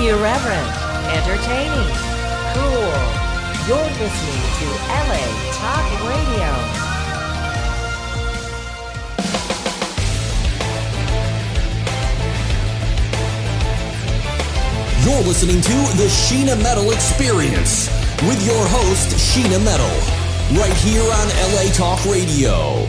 Irreverent, entertaining, cool. You're listening to LA Talk Radio. You're listening to the Sheena Metal Experience with your host, Sheena Metal, right here on LA Talk Radio.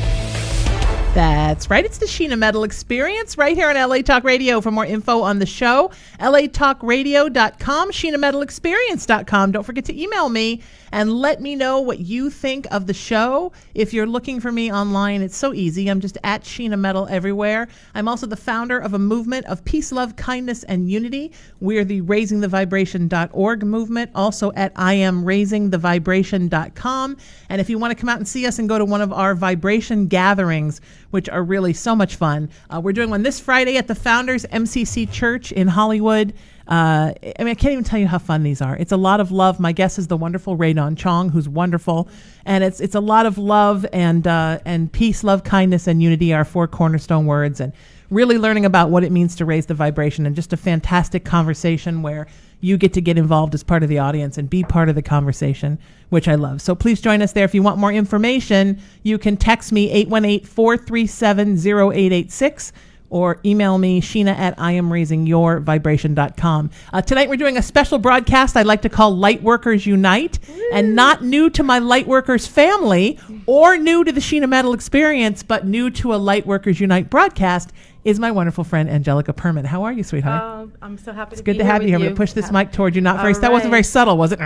That's right. It's the Sheena Metal Experience right here on LA Talk Radio. For more info on the show, latalkradio.com, SheenaMetalExperience.com. Don't forget to email me and let me know what you think of the show. If you're looking for me online, it's so easy. I'm just at Sheena Metal everywhere. I'm also the founder of a movement of peace, love, kindness, and unity. We're the RaisingTheVibration.org movement, also at IamRaisingTheVibration.com. And if you want to come out and see us and go to one of our vibration gatherings, which are really so much fun, we're doing one this Friday at the Founders MCC Church in Hollywood. I can't even tell you how fun these are. It's a lot of love. My guest is the wonderful Raydon Chong, who's wonderful. And it's a lot of love and peace, love, kindness, and unity are 4 cornerstone words. And really learning about what it means to raise the vibration, and just a fantastic conversation where you get to get involved as part of the audience and be part of the conversation, which I love. So please join us there. If you want more information, you can text me 818-437-0886 or email me, Sheena at IamRaisingYourVibration.com. Tonight we're doing a special broadcast I like to call Lightworkers Unite. Woo. And not new to my Lightworkers family or new to the Sheena Metal Experience, but new to a Lightworkers Unite broadcast is my wonderful friend Angelica Perman. How are you, sweetheart? I'm so happy to be here. It's good to have you here. I'm going to push this mic toward you. That wasn't very subtle, was it?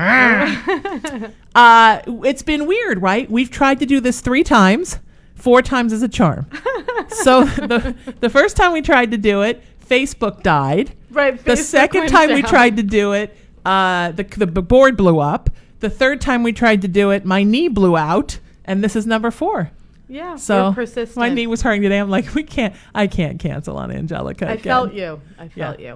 It's been weird, right? We've tried to do this 3 times. 4 times is a charm. So the first time we tried to do it, Facebook died. Right. The second time we tried to do it, the board blew up. The third time we tried to do it, my knee blew out, and this is number 4. Yeah, so we're persistent. My knee was hurting today. I'm like, I can't cancel on Angelica again. I felt you.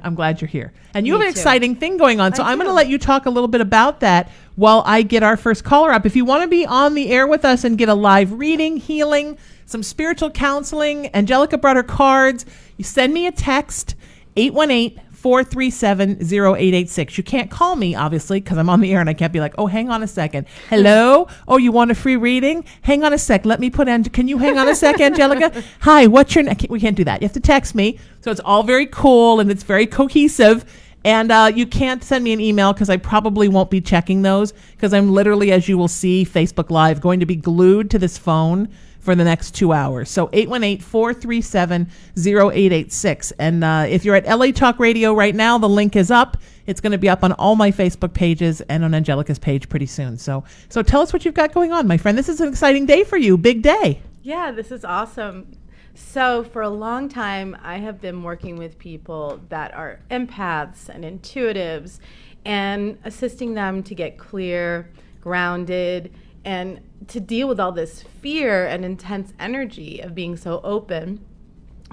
I'm glad you're here. And you have an exciting thing going on. So I'm going to let you talk a little bit about that while I get our first caller up. If you want to be on the air with us and get a live reading, healing, some spiritual counseling, Angelica brought her cards. You send me a text, 818-437-0886. You can't call me, obviously, because I'm on the air and I can't be like, oh, hang on a second. Hello? Oh, you want a free reading? Hang on a sec. Let me can you hang on a sec, Angelica? Hi, what's your name? We can't do that. You have to text me. So it's all very cool and it's very cohesive. And you can't send me an email because I probably won't be checking those because I'm literally, as you will see, Facebook Live, going to be glued to this phone for the next 2 hours. So 818-437-0886. And if you're at LA Talk Radio right now, the link is up. It's going to be up on all my Facebook pages and on Angelica's page pretty soon. So tell us what you've got going on, my friend. This is an exciting day for you. Big day. Yeah, this is awesome. So for a long time, I have been working with people that are empaths and intuitives and assisting them to get clear, grounded, and to deal with all this fear and intense energy of being so open.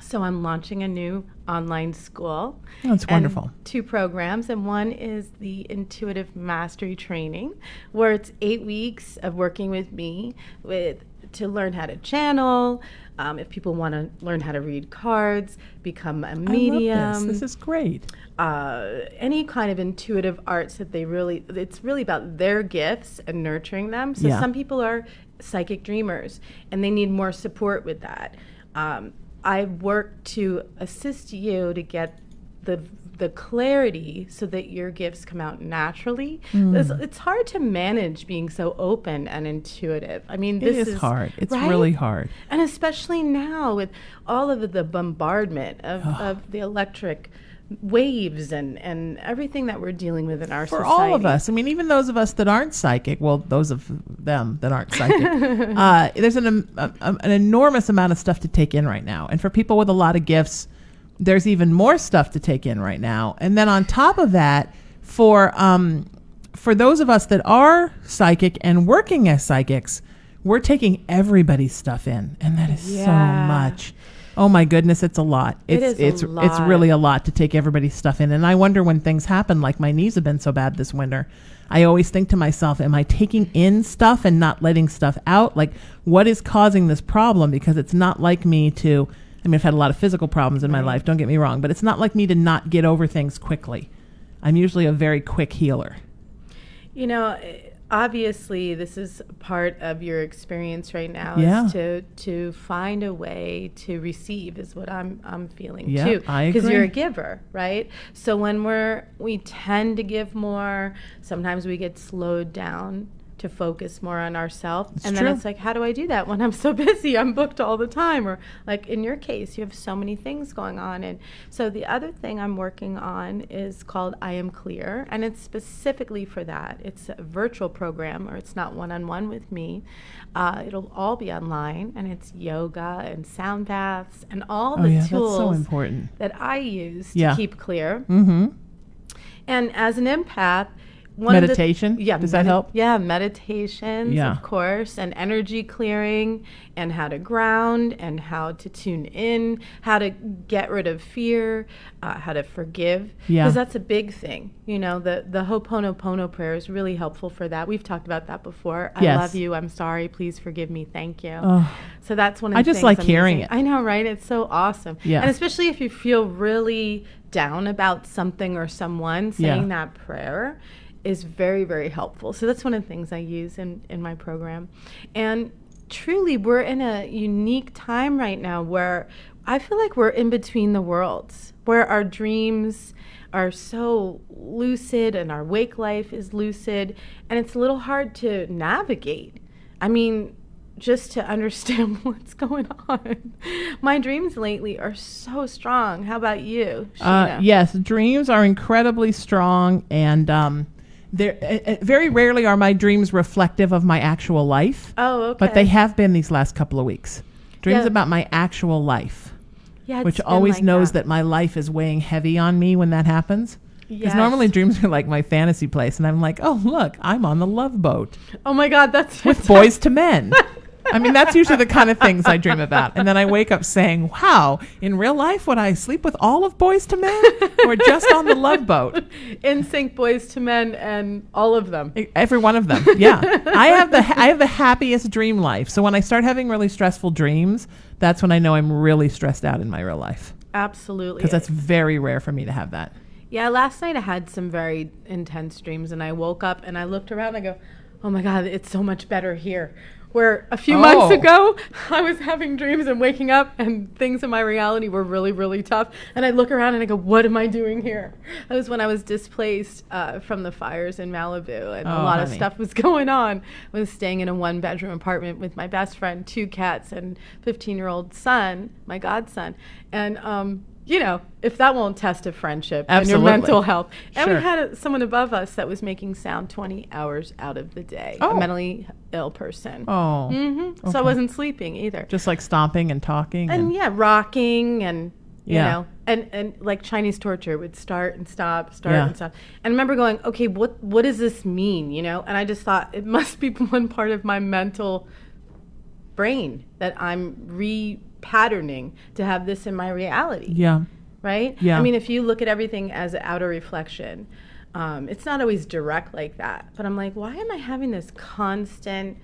So I'm launching a new online school. Oh, that's wonderful. 2 programs, and one is the Intuitive Mastery Training, where it's 8 weeks of working with me to learn how to channel, if people want to learn how to read cards, become a medium. I love this. This is great. Any kind of intuitive arts that it's really about their gifts and nurturing them. So some people are psychic dreamers and they need more support with that. I work to assist you to get the clarity so that your gifts come out naturally. It's hard to manage being so open and intuitive. I mean, this is hard. It's right? really hard. And especially now with all of the bombardment of the electric waves and everything that we're dealing with in our for society. all of us. I mean, even those of us that aren't psychic, well, those of them that aren't psychic, there's an enormous amount of stuff to take in right now. And for people with a lot of gifts, there's even more stuff to take in right now. And then on top of that, for those of us that are psychic and working as psychics, we're taking everybody's stuff in, and that is so much. Oh my goodness, it's a lot. It's really a lot to take everybody's stuff in. And I wonder when things happen, like my knees have been so bad this winter, I always think to myself, am I taking in stuff and not letting stuff out? Like, what is causing this problem? Because it's not like me to, I mean, I've had a lot of physical problems in my life, don't get me wrong, but it's not like me to not get over things quickly. I'm usually a very quick healer. You know, obviously this is part of your experience right now, Yeah. is to find a way to receive, is what I'm feeling Yeah, too. I Because agree. you're a giver, right? So when we tend to give more, sometimes we get slowed down to focus more on ourselves. And then true. it's like, how do I do that when I'm so busy? I'm booked all the time. Or like in your case, you have so many things going on. And so the other thing I'm working on is called I Am Clear. And it's specifically for that. It's a virtual program, or it's not one-on-one with me. It'll all be online. And it's yoga and sound baths and all the That's tools so important. that I use Yeah. to keep clear. Mm-hmm. And as an empath, Meditation? Does that help? Yeah, meditations, Yeah. of course, and energy clearing, and how to ground, and how to tune in, how to get rid of fear, how to forgive. Yeah. Because that's a big thing. You know, the Ho'oponopono prayer is really helpful for that. We've talked about that before. I Yes. love you. I'm sorry. Please forgive me. Thank you. Oh. So that's one of the I just things like I'm hearing using. it. I know, right? It's so awesome. Yeah. And especially if you feel really down about something or someone, saying that prayer is very, very helpful. So that's one of the things I use in my program. And truly, we're in a unique time right now where I feel like we're in between the worlds, where our dreams are so lucid and our wake life is lucid, and it's a little hard to navigate. I mean, just to understand what's going on. My dreams lately are so strong. How about you, Sheena? Yes, dreams are incredibly strong, and they're very rarely are my dreams reflective of my actual life. Oh, okay. But they have been these last couple of weeks. Dreams Yeah. about my actual life, Yeah, which it's been always like knows that my life is weighing heavy on me when that happens. Because Yes. normally dreams are like my fantasy place, and I'm like, oh, look, I'm on the Love Boat Oh my God, that's with boys to men. I mean, that's usually the kind of things I dream about. And then I wake up saying, wow, in real life, would I sleep with all of Boys to Men or just on the Love Boat? NSYNC, Boys to Men, and all of them. Every one of them. Yeah. I have the happiest dream life. So when I start having really stressful dreams, that's when I know I'm really stressed out in my real life. Absolutely. Because that's very rare for me to have that. Yeah, last night I had some very intense dreams, and I woke up and I looked around and I go, oh my God, it's so much better here. Where a few months ago, I was having dreams and waking up, and things in my reality were really, really tough. And I look around and I go, what am I doing here? That was when I was displaced from the fires in Malibu, and a lot of stuff was going on. I was staying in a one-bedroom apartment with my best friend, 2 cats, and 15-year-old son, my godson. And you know, if that won't test a friendship and your mental health. And we had someone above us that was making sound 20 hours out of the day, a mentally ill person. Oh. Mm-hmm. So I wasn't sleeping either. Just like stomping and talking. And yeah, rocking and, you Yeah. know, and like Chinese torture would start and stop, and stop. And I remember going, okay, what does this mean, you know? And I just thought it must be one part of my mental brain that I'm repatterning to have this in my reality. Yeah. Right? Yeah. I mean, if you look at everything as an outer reflection, it's not always direct like that. But I'm like, why am I having this constant,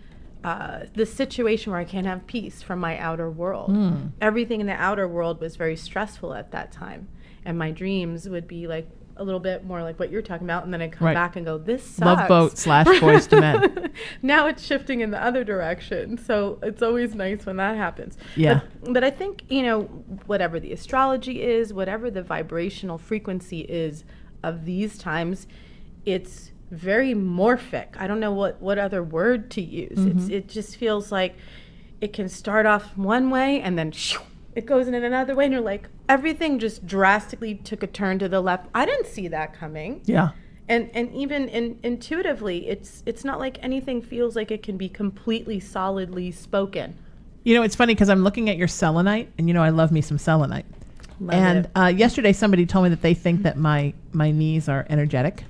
this situation where I can't have peace from my outer world? Everything in the outer world was very stressful at that time. And my dreams would be like a little bit more like what you're talking about, and then I come back and go, this sucks. Love Boat / Boys to Men. Now it's shifting in the other direction, so it's always nice when that happens. Yeah. But I think, you know, whatever the astrology is, whatever the vibrational frequency is of these times, it's very morphic. I don't know what other word to use. It just feels like it can start off one way and then it goes in another way, and you're like, everything just drastically took a turn to the left. I didn't see that coming. Yeah. And even intuitively, it's not like anything feels like it can be completely solidly spoken. You know, it's funny because I'm looking at your selenite, and you know I love me some selenite. Yesterday somebody told me that they think that my knees are energetic.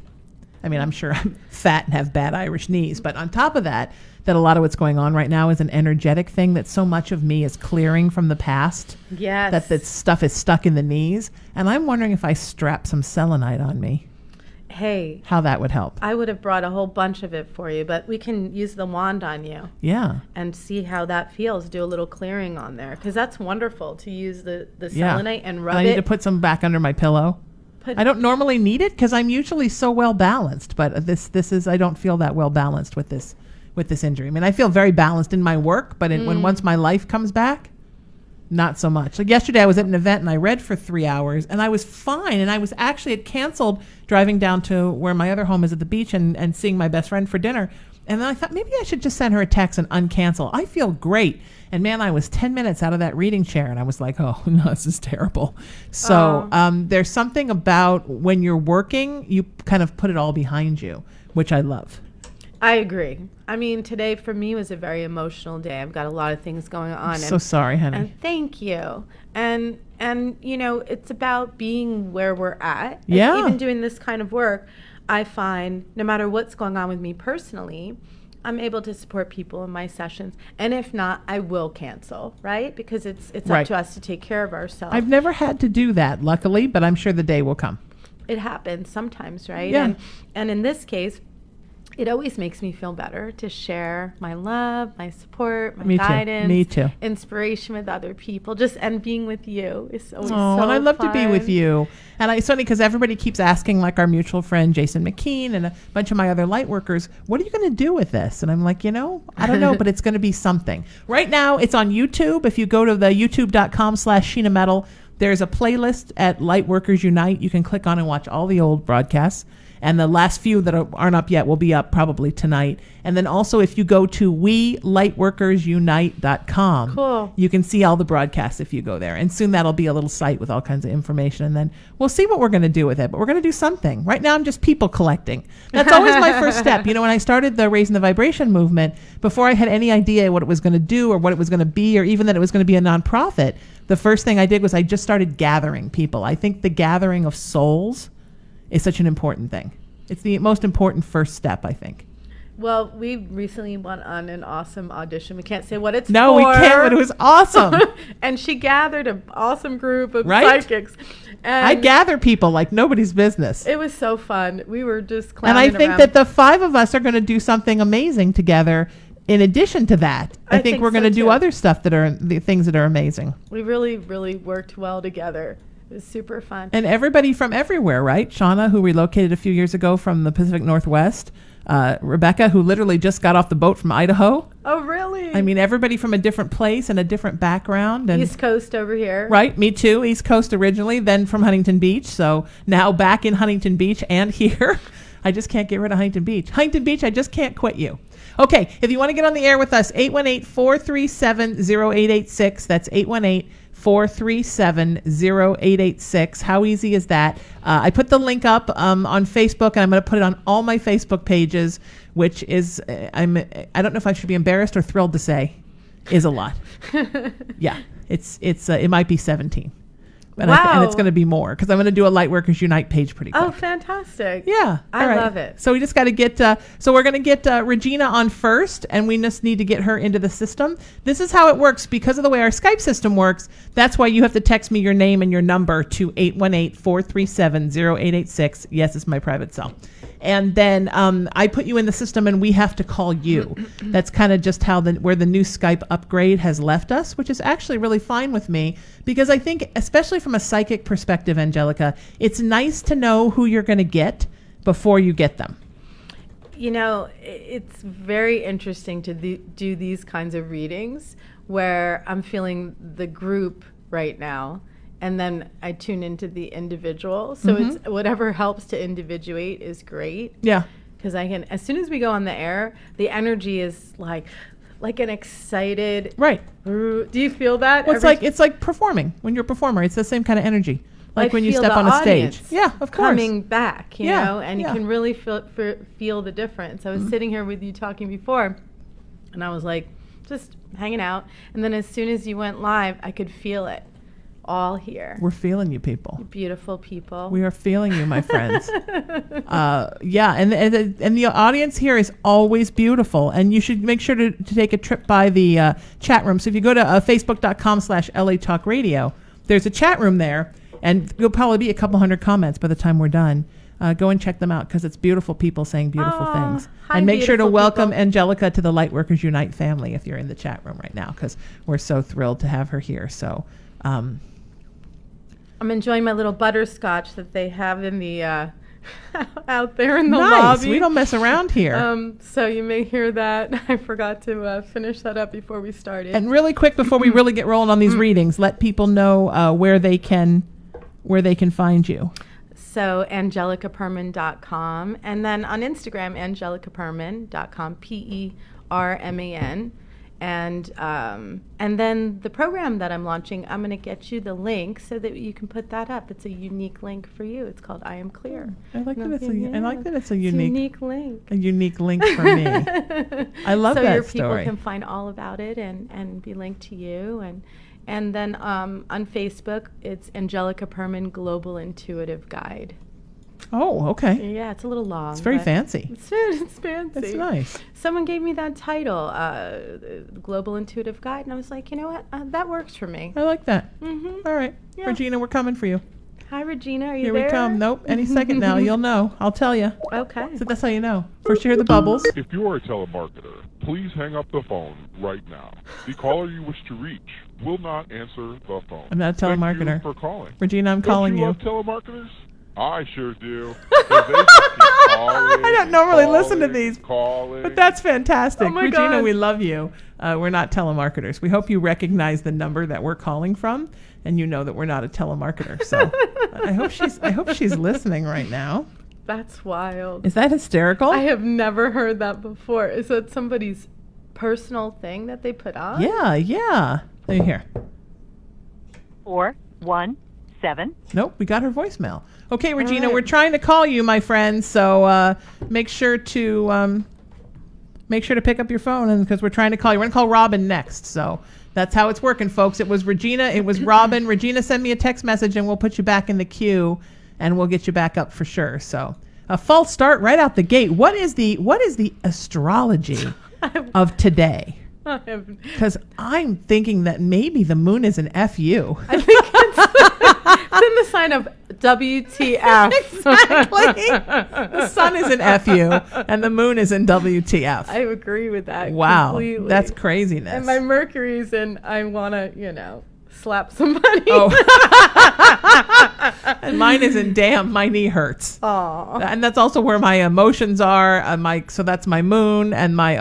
I mean, I'm sure I'm fat and have bad Irish knees, but on top of that a lot of what's going on right now is an energetic thing, that so much of me is clearing from the past. Yes. That stuff is stuck in the knees. And I'm wondering if I strap some selenite on me. Hey. How that would help. I would have brought a whole bunch of it for you, but we can use the wand on you. Yeah. And see how that feels. Do a little clearing on there. Because that's wonderful to use the selenite and rub it. I need to put some back under my pillow. I don't normally need it because I'm usually so well balanced, but this is, I don't feel that well balanced with this injury. I mean, I feel very balanced in my work, but when once my life comes back, not so much. Like yesterday I was at an event and I read for 3 hours and I was fine. And I was actually had canceled driving down to where my other home is at the beach and seeing my best friend for dinner. And then I thought maybe I should just send her a text and uncancel. I feel great. And man, I was 10 minutes out of that reading chair and I was like, oh no, this is terrible. So there's something about when you're working, you kind of put it all behind you, which I love. I agree. I mean, today for me was a very emotional day. I've got a lot of things going on. I'm so sorry, honey. And thank you. And you know, it's about being where we're at. Yeah. And even doing this kind of work, I find no matter what's going on with me personally, I'm able to support people in my sessions. And if not, I will cancel, right? Because it's up to us to take care of ourselves. I've never had to do that, luckily, but I'm sure the day will come. It happens sometimes, right? Yeah. And in this case, it always makes me feel better to share my love, my support, my guidance, Me too. inspiration with other people. And being with you is always so and I love fun. to be with you. And it's funny because everybody keeps asking, like our mutual friend Jason McKean and a bunch of my other light workers, what are you going to do with this? And I'm like, I don't know, but it's going to be something. Right now, it's on YouTube. If you go to the youtube.com/Sheena Metal, there's a playlist at Lightworkers Unite. You can click on and watch all the old broadcasts. And the last few that aren't up yet will be up probably tonight. And then also if you go to WeLightworkersUnite.com, cool. You can see all the broadcasts if you go there. And soon that'll be a little site with all kinds of information. And then we'll see what we're going to do with it. But we're going to do something. Right now I'm just people collecting. That's always my first step. When I started the Raising the Vibration movement, before I had any idea what it was going to do or what it was going to be or even that it was going to be a nonprofit, the first thing I did was I just started gathering people. I think the gathering of souls is such an important thing. It's the most important first step, I think. Well, we recently went on an awesome audition. We can't say what it's for. No, we can't, but it was awesome. And she gathered an awesome group of psychics. And I gather people like nobody's business. It was so fun. We were just clowning around. And I think around. that the five of us are going to do something amazing together. In addition to that, I think we're going to do other stuff that are the things that are amazing. We really, really worked well together. It was super fun. And everybody from everywhere, right? Shauna, who relocated a few years ago from the Pacific Northwest. Rebecca, who literally just got off the boat from Idaho. Oh, really? I mean, everybody from a different place and a different background. And East Coast over here. Right, me too. East Coast originally, then from Huntington Beach. So now back in Huntington Beach and here. I just can't get rid of Huntington Beach. Huntington Beach, I just can't quit you. Okay, if you want to get on the air with us, 818-437-0886. That's 818-437-0886. How easy is that? I put the link up on Facebook, and I'm going to put it on all my Facebook pages, which is, I don't know if I should be embarrassed or thrilled to say, is a lot. Yeah, it might be 17. And it's going to be more because I'm going to do a Lightworkers Unite page pretty quick. Oh, fantastic. Yeah. I love it. So we just got to get, so we're going to get Regina on first, and we just need to get her into the system. This is how it works. Because of the way our Skype system works, that's why you have to text me your name and your number to 818-437-0886. Yes, it's my private cell. And then I put you in the system, and we have to call you. That's kind of just how where the new Skype upgrade has left us, which is actually really fine with me because I think, especially from a psychic perspective, Angelica, it's nice to know who you're going to get before you get them. It's very interesting to do these kinds of readings where I'm feeling the group right now. And then I tune into the individual. So it's whatever helps to individuate is great. Yeah. Because I can, as soon as we go on the air, the energy is like an excited. Right. Do you feel that? Well, it's like performing. When you're a performer, it's the same kind of energy. Like when you step on a stage. Yeah, of course. Coming back, you know, and you can really feel the difference. I was sitting here with you talking before, and I was like, just hanging out. And then as soon as you went live, I could feel it. All here. We're feeling you, people. You beautiful people. We are feeling you, my friends. Yeah, and the audience here is always beautiful, and you should make sure to take a trip by the chat room. So if you go to facebook.com/LA Talk Radio, there's a chat room there, and there'll probably be a couple hundred comments by the time we're done. Go and check them out because it's beautiful people saying beautiful things. Hi, and make sure to welcome people. Angelica to the Lightworkers Unite family if you're in the chat room right now because we're so thrilled to have her here. So. I'm enjoying my little butterscotch that they have in the out there in the Nice. lobby. We don't mess around here. So you may hear that. I forgot to finish that up before we started. And really quick, before we really get rolling on these readings, let people know where they can find you. So angelicaperman.com, and then on Instagram, angelicaperman.com, Perman. And then the program that I'm launching, I'm going to get you the link so that you can put that up. It's a unique link for you. It's called I Am Clear. I like that it's a unique link. A unique link for me. I love so that your story. people can find all about it and be linked to you. And then on Facebook, it's Angelica Perman Global Intuitive Guide. Oh, okay. Yeah, it's a little long. It's very fancy. It's fancy. That's nice. Someone gave me that title, Global Intuitive Guide, and I was like, you know what? That works for me. I like that. Mm-hmm. All right. Yeah. Regina, we're coming for you. Hi, Regina. Are you Here there? we come. Nope. Any second now. You'll know. I'll tell you. Okay. So that's how you know. First you hear the bubbles. If you are a telemarketer, please hang up the phone right now. The caller you wish to reach will not answer the phone. I'm not a telemarketer. Thank you for calling. Regina, I'm calling you. Don't you love telemarketers? I sure do. 'Cause they just keep calling, I don't normally listen to these, calling. but that's fantastic. Oh my Regina, God. we love you. We're not telemarketers. We hope you recognize the number that we're calling from, and you know that we're not a telemarketer. So I hope she's listening right now. That's wild. Is that hysterical? I have never heard that before. Is that somebody's personal thing that they put on? Yeah. Let me hear. 417. Nope, we got her voicemail. Okay, Regina, we're trying to call you, my friend. So make sure to pick up your phone, and because we're trying to call you. We're gonna call Robin next. So that's how it's working, folks. It was Regina. It was Robin. Regina, send me a text message, and we'll put you back in the queue, and we'll get you back up for sure. So a false start right out the gate. What is the astrology of today? Because I'm thinking that maybe the moon is an FU. I think it's in the sign of WTF. Exactly. The sun is in FU and the moon is in WTF. I agree with that. Wow. Completely. That's craziness. And my Mercury's in, I want to, slap somebody. Oh. And mine is in damn, my knee hurts. Aw. And that's also where my emotions are. So that's my moon, and my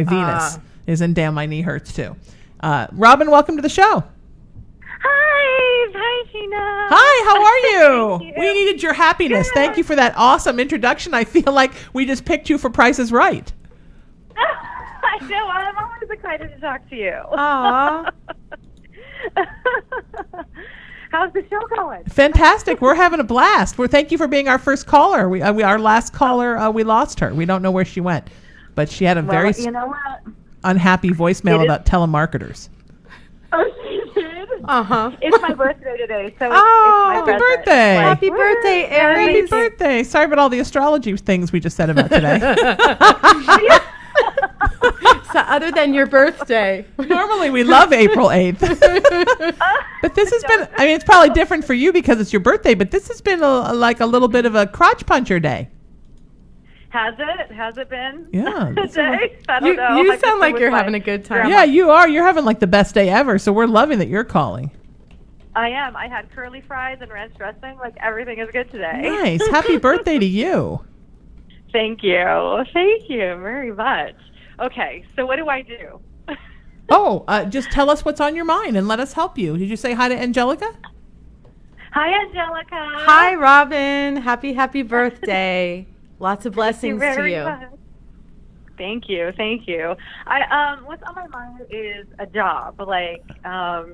Venus is in damn, my knee hurts too. Robin, welcome to the show. Hi, Sheena. Hi, how are you? Thank you. We needed your happiness. Good. Thank you for that awesome introduction. I feel like we just picked you for Price is Right. I know. I'm always excited to talk to you. Aw. How's the show going? Fantastic. We're having a blast. Thank you for being our first caller. Our last caller, we lost her. We don't know where she went, but she had a very you know what? unhappy voicemail about telemarketers. Oh, she did? Uh-huh. It's my birthday today, so Oh, it's my happy present. birthday. Like, Happy birthday, Erin. Happy birthday. Sorry about all the astrology things we just said about today. So other than your birthday. Normally we love April 8th. But this has been, it's probably different for you because it's your birthday, but this has been like a little bit of a crotch puncher day. Has it? Has it been? Yeah. Today? I don't know. You I sound just like was you're my having a good time. grandma. Yeah, you are. You're having like the best day ever. So we're loving that you're calling. I am. I had curly fries and ranch dressing. Like, everything is good today. Nice. Happy birthday to you. Thank you. Thank you very much. Okay, so what do I do? Oh, just tell us what's on your mind and let us help you. Did you say hi to Angelica? Hi, Angelica. Hi, Robin. Happy birthday. Lots of blessings to you. Much. Thank you. Thank you. What's on my mind is a job. Like, I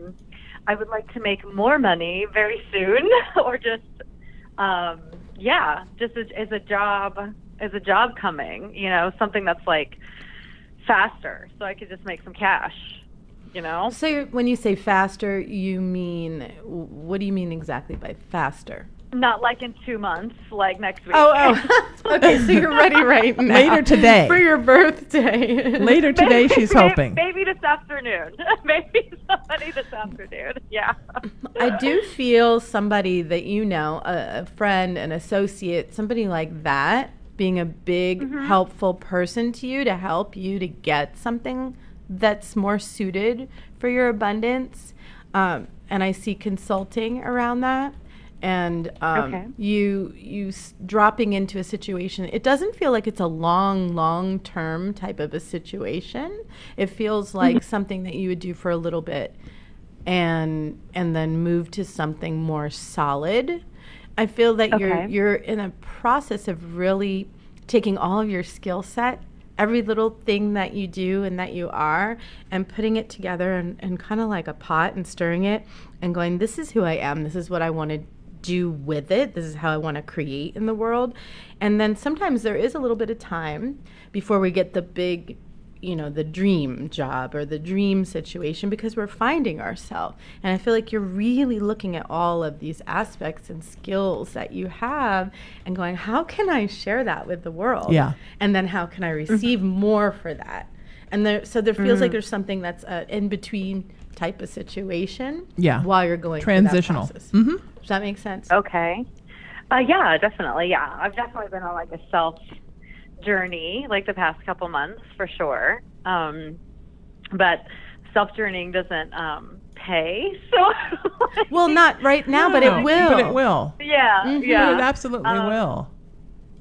would like to make more money very soon, or just, just as a job coming, something that's like faster, so I could just make some cash, So when you say faster, what do you mean exactly by faster? Not like in 2 months, like next week. Oh. Okay, so you're ready right now. Later today. For your birthday. Later today, she's hoping. Maybe this afternoon. Maybe somebody this afternoon. Yeah. I do feel somebody that a friend, an associate, somebody like that, being a big, helpful person to you to help you to get something that's more suited for your abundance. And I see consulting around that. and Okay. you dropping into a situation. It doesn't feel like it's a long term type of a situation. It feels like something that you would do for a little bit, and then move to something more solid. I feel that Okay. you're in a process of really taking all of your skill set, every little thing that you do and that you are, and putting it together and kind of like a pot and stirring it and going, this is who I am. This is what I want to do with it. This is how I want to create in the world. And then sometimes there is a little bit of time before we get the big, the dream job or the dream situation, because we're finding ourselves. And I feel like you're really looking at all of these aspects and skills that you have and going, how can I share that with the world? Yeah. And then how can I receive more for that? And there feels like there's something that's in between type of situation. Yeah. While you're going Transitional. through that process. Does that make sense? Okay. Yeah, definitely. Yeah. I've definitely been on like a self journey like the past couple months for sure. But self journeying doesn't pay. So well, not right now, but No, it will. But it will. yeah. But Yeah. it absolutely will.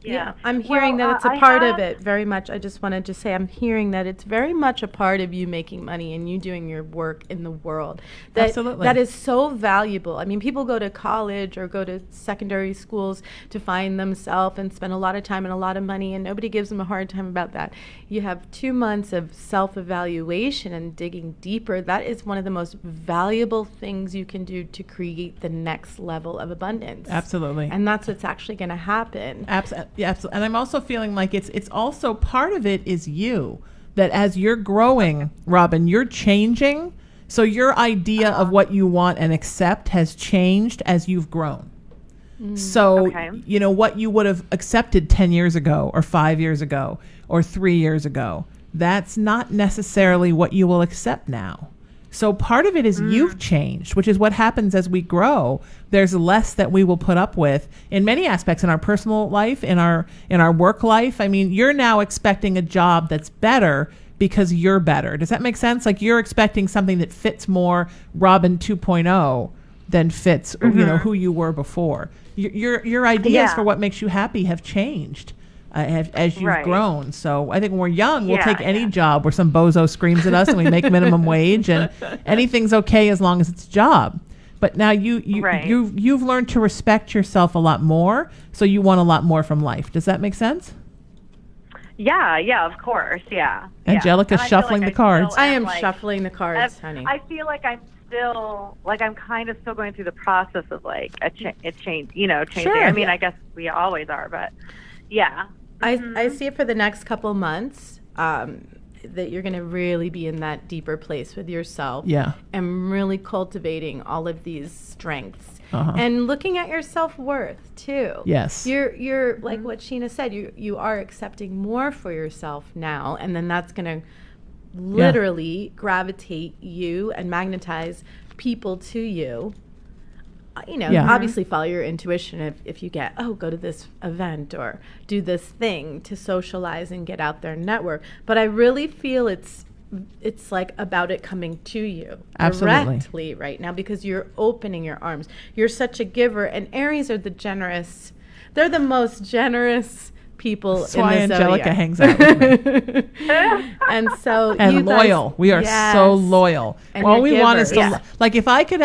Yeah. I'm hearing Well, that it's a I part have- of it very much. I just wanted to say I'm hearing that it's very much a part of you making money and you doing your work in the world. Absolutely. That is so valuable. I mean, people go to college or go to secondary schools to find themselves and spend a lot of time and a lot of money, and nobody gives them a hard time about that. You have 2 months of self-evaluation and digging deeper. That is one of the most valuable things you can do to create the next level of abundance. Absolutely. And that's what's actually going to happen. Yeah, absolutely. And I'm also feeling like it's also part of it is you, that as you're growing, Robin, you're changing. So your idea of what you want and accept has changed as you've grown. So, Okay. What you would have accepted 10 years ago or 5 years ago or 3 years ago, that's not necessarily what you will accept now. So part of it is you've changed, which is what happens as we grow. There's less that we will put up with in many aspects in our personal life, in our work life. I mean, you're now expecting a job that's better because you're better. Does that make sense? Like you're expecting something that fits more Robin 2.0 than fits, who you were before. Your ideas Yeah. for what makes you happy have changed. As you've Right. grown. So I think when we're young, we'll Yeah, take any yeah. job where some bozo screams at us and we make minimum wage and anything's okay as long as it's a job. But now Right. you've learned to respect yourself a lot more, so you want a lot more from life. Does that make sense? Yeah, of course, yeah. Angelica's And I feel shuffling like the cards. I am like, shuffling the cards, honey. I feel like I'm still, I'm kind of still going through the process of like a change, changing. Sure. I mean, I guess we always are, but yeah. I see it for the next couple months that you're going to really be in that deeper place with yourself. Yeah. And really cultivating all of these strengths. Uh-huh. And looking at your self-worth too. Yes. You're like what Sheena said, you are accepting more for yourself now, and then that's going to literally gravitate you and magnetize people to you. Yeah. Obviously follow your intuition if you get, go to this event or do this thing to socialize and get out there and network. But I really feel it's like about it coming to you Absolutely. directly right now, because you're opening your arms. You're such a giver, and Aries are they're the most generous people That's why in the Angelica zodiac. hangs out with me. And so And you guys- loyal. We are Yes. so loyal. And All you're we want is to givers. Yeah. like if I could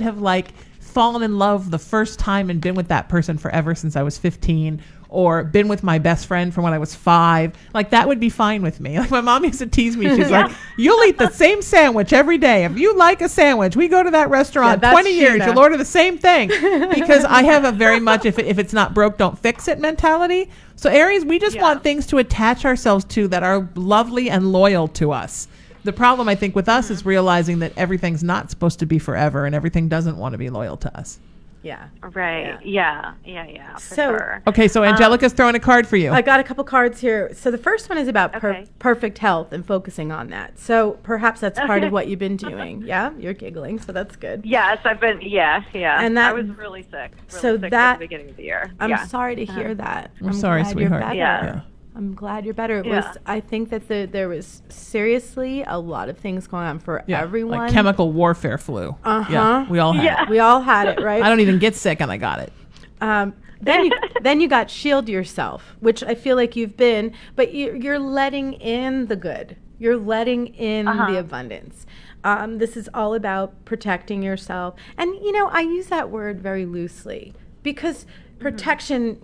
have fallen in love the first time and been with that person forever since I was 15, or been with my best friend from when I was 5, like that would be fine with me. Like my mom used to tease me. She's like, "You'll eat the same sandwich every day. If you like a sandwich, we go to that restaurant that's 20 years. Sheena. You'll order the same thing." Because I have a very much if it's not broke, don't fix it mentality. So Aries, we just want things to attach ourselves to that are lovely and loyal to us. The problem, I think, with us is realizing that everything's not supposed to be forever and everything doesn't want to be loyal to us. Yeah. Right. Yeah. For So- sure. Okay, so Angelica's throwing a card for you. I got a couple cards here. So the first one is about Okay. perfect health and focusing on that. So perhaps that's part of what you've been doing. Yeah, you're giggling, so that's good. Yes, I've been. Yeah. And that- I was really sick. so sick that- at the beginning of the year. I'm yeah. sorry to hear that. We're I'm sorry, glad sweetheart. You're better. Yeah. I'm glad you're better. Yeah. I think that there was seriously a lot of things going on for everyone. Like chemical warfare flu. Yeah, we all had it. We all had it, right? I don't even get sick and I got it. Then you got shield yourself, which I feel like you've been, but you're letting in the good. You're letting in the abundance. This is all about protecting yourself. And, I use that word very loosely because protection,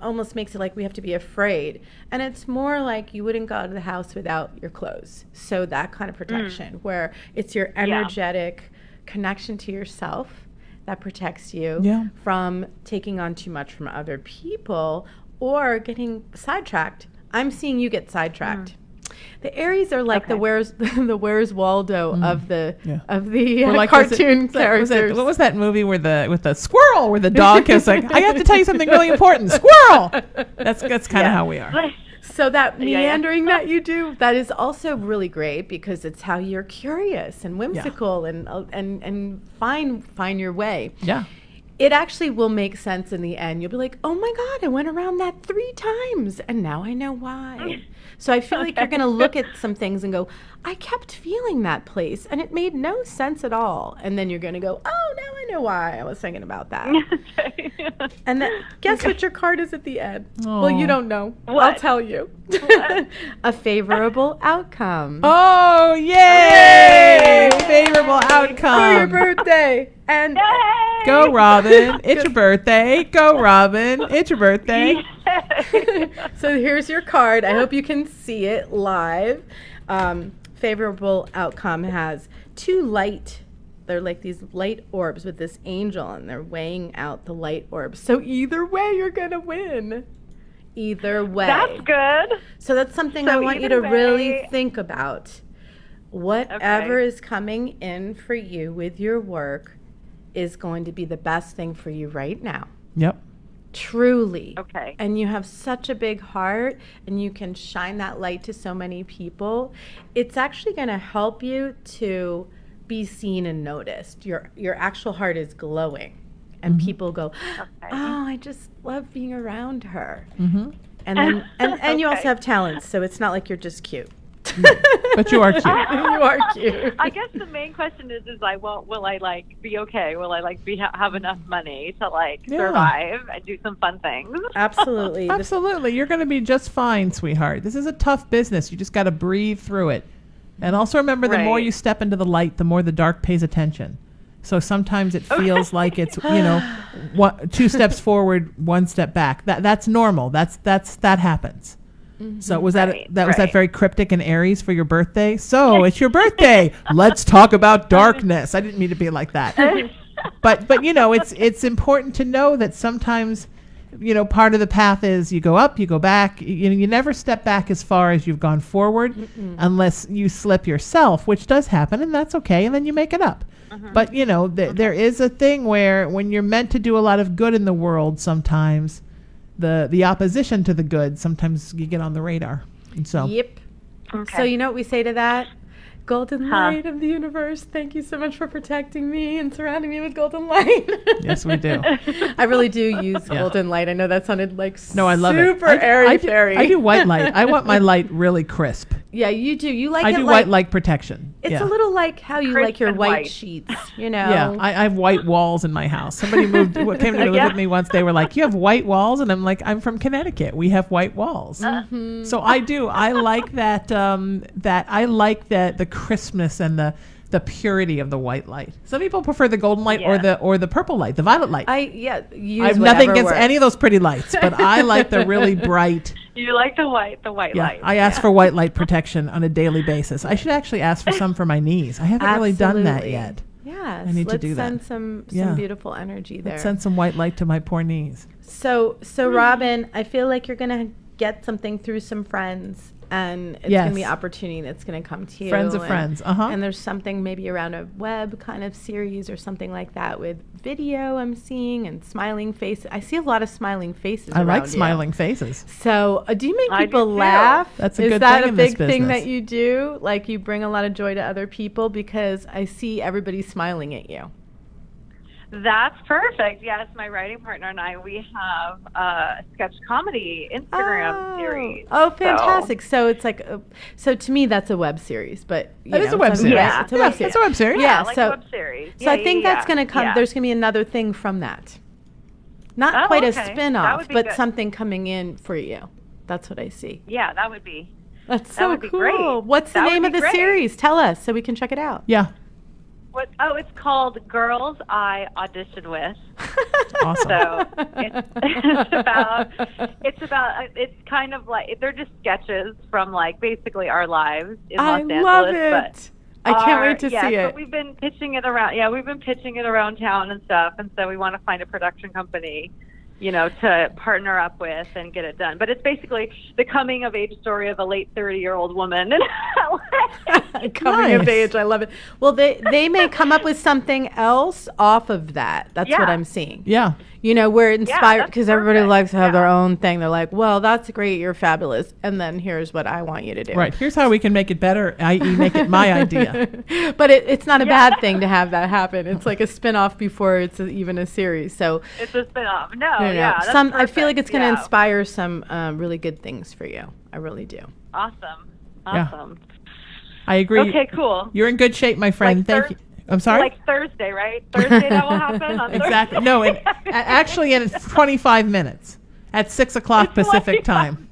almost makes it like we have to be afraid. And it's more like you wouldn't go out of the house without your clothes. So that kind of protection where it's your energetic connection to yourself that protects you from taking on too much from other people or getting sidetracked. I'm seeing you get sidetracked. The Aries are like the Where's Waldo of the like, cartoon characters. What was that movie with the squirrel where the dog is like, I have to tell you something really important, squirrel. That's kind of how we are. So that meandering that you do, that is also really great because it's how you're curious and whimsical and find your way. Yeah. It actually will make sense in the end. You'll be like, oh my God, I went around that 3 times and now I know why. So I feel like you're going to look at some things and go, I kept feeling that place and it made no sense at all. And then you're going to go, oh, now I know why I was thinking about that. And then guess what your card is at the end? Aww. Well, you don't know. What? I'll tell you. A favorable outcome. Oh, yay! Favorable outcome. For your birthday. And go, Robin. It's your birthday. Go, Robin. It's your birthday. So here's your card. I hope you can see it live. Favorable outcome has 2 light. They're like these light orbs with this angel, and they're weighing out the light orbs. So either way, you're going to win. Either way. That's good. So that's something I want you to really think about. Whatever is coming in for you with your work is going to be the best thing for you right now. Yep. Truly. Okay. And you have such a big heart and you can shine that light to so many people. It's actually going to help you to be seen and noticed. Your actual heart is glowing and people go, oh, I just love being around her. And then and you also have talents, so it's not like you're just cute. But you are cute. You are cute. I guess the main question is like, well, will I like be okay? Will I like have enough money to like survive and do some fun things? Absolutely. Absolutely. You're going to be just fine, sweetheart. This is a tough business. You just got to breathe through it. And also remember, the more you step into the light, the more the dark pays attention. So sometimes it feels like it's, 2 steps forward, 1 step back. That's normal. That happens. So was that was that very cryptic and Aries for your birthday? So it's your birthday. Let's talk about darkness. I didn't mean to be like that. But it's important to know that sometimes, part of the path is you go up, you go back. You never step back as far as you've gone forward unless you slip yourself, which does happen, and that's okay. And then you make it up. But there is a thing where when you're meant to do a lot of good in the world, sometimes the opposition to the good, sometimes you get on the radar. And so Yep. Okay. So you know what we say to that? Golden light of the universe, thank you so much for protecting me and surrounding me with golden light. Yes, we do. I really do use golden light. I know that sounded like I love it. super airy-fairy. I do white light. I want my light really crisp. Yeah, you do. You like I it do like, white light protection. It's a little like how you Crisp like your and white white. sheets, Yeah, I have white walls in my house. Somebody came to live with me once. They were like, "You have white walls," and I'm like, "I'm from Connecticut. We have white walls." So I do. I like that. I like the crispness and the purity of the white light. Some people prefer the golden light or the purple light, the violet light. I have nothing against any of those pretty lights, but I like the really bright. You like the white light. I ask for white light protection on a daily basis. I should actually ask for some for my knees. I haven't really done that yet. Yes, I need to do that. Let's send some beautiful energy there. Let's send some white light to my poor knees. So Robin, I feel like you're going to get something through some friends. And it's going to be an opportunity that's going to come to you. Friends of friends. And there's something maybe around a web kind of series or something like that with video I'm seeing and smiling faces. I see a lot of smiling faces I around like you. smiling faces. So do you make people laugh? That's a good thing in this business. Is that a big thing that you do? Like you bring a lot of joy to other people because I see everybody smiling at you. That's perfect. Yes, my writing partner and I, we have a sketch comedy Instagram series. Oh, fantastic. So it's like, so to me, that's a web series, but It is a web series. Yeah. It's a web series. It's a web series. Yeah, Yeah, like so- a web series. So I think that's going to come, Yeah. there's going to be another thing from that. Not quite a okay. That spin-off, would be but good. something coming in for you. That's what I see. Yeah, that would be. That's That so would be cool. great. What's the That would name of be the great. series? Tell us so we can check it out. Yeah. What? Oh, it's called Girls I Audition With. Awesome. So it's kind of like, they're just sketches from like basically our lives in I Los Angeles. love it. But I can't wait to see so it. we've been pitching it around. Yeah, we've been pitching it around town and stuff. And so we want to find a production company, to partner up with and get it done. But it's basically the coming of age story of a late 30-year-old woman in LA. Coming of Nice. age, I love it. Well, they may come up with something else off of that. That's what Yeah. I'm seeing. Yeah. We're inspired that's because everybody perfect. likes to have Yeah. their own thing. They're like, well, that's great. You're fabulous. And then here's what I want you to do. Right. Here's how we can make it better, i.e. make it my idea. But it's not a bad thing to have that happen. It's like a spin-off before it's even a series. So It's a spin-off. No, you know, yeah. That's I feel like perfect. it's going to Yeah. inspire some really good things for you. I really do. Awesome. Yeah. Awesome. I agree. Okay, cool. You're in good shape, my friend. Like Thank you. I'm sorry? Like Thursday, right? Thursday that will happen on Exactly. No, actually, in 25 minutes at 6 o'clock Thursday. Pacific time.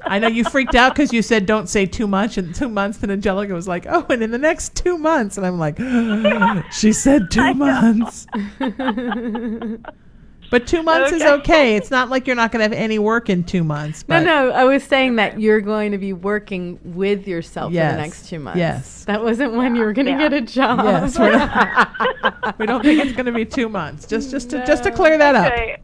I know you freaked out because you said don't say too much in 2 months. And Angelica was like, oh, and in the next 2 months. And I'm like, she said 2 months. But 2 months is okay. It's not like you're not going to have any work in 2 months. But No, I was saying that you're going to be working with yourself Yes. for the next 2 months. Yes. That wasn't when you were going to Yeah. get a job. Yes, we don't think it's going to be 2 months. Just to clear that up. Okay.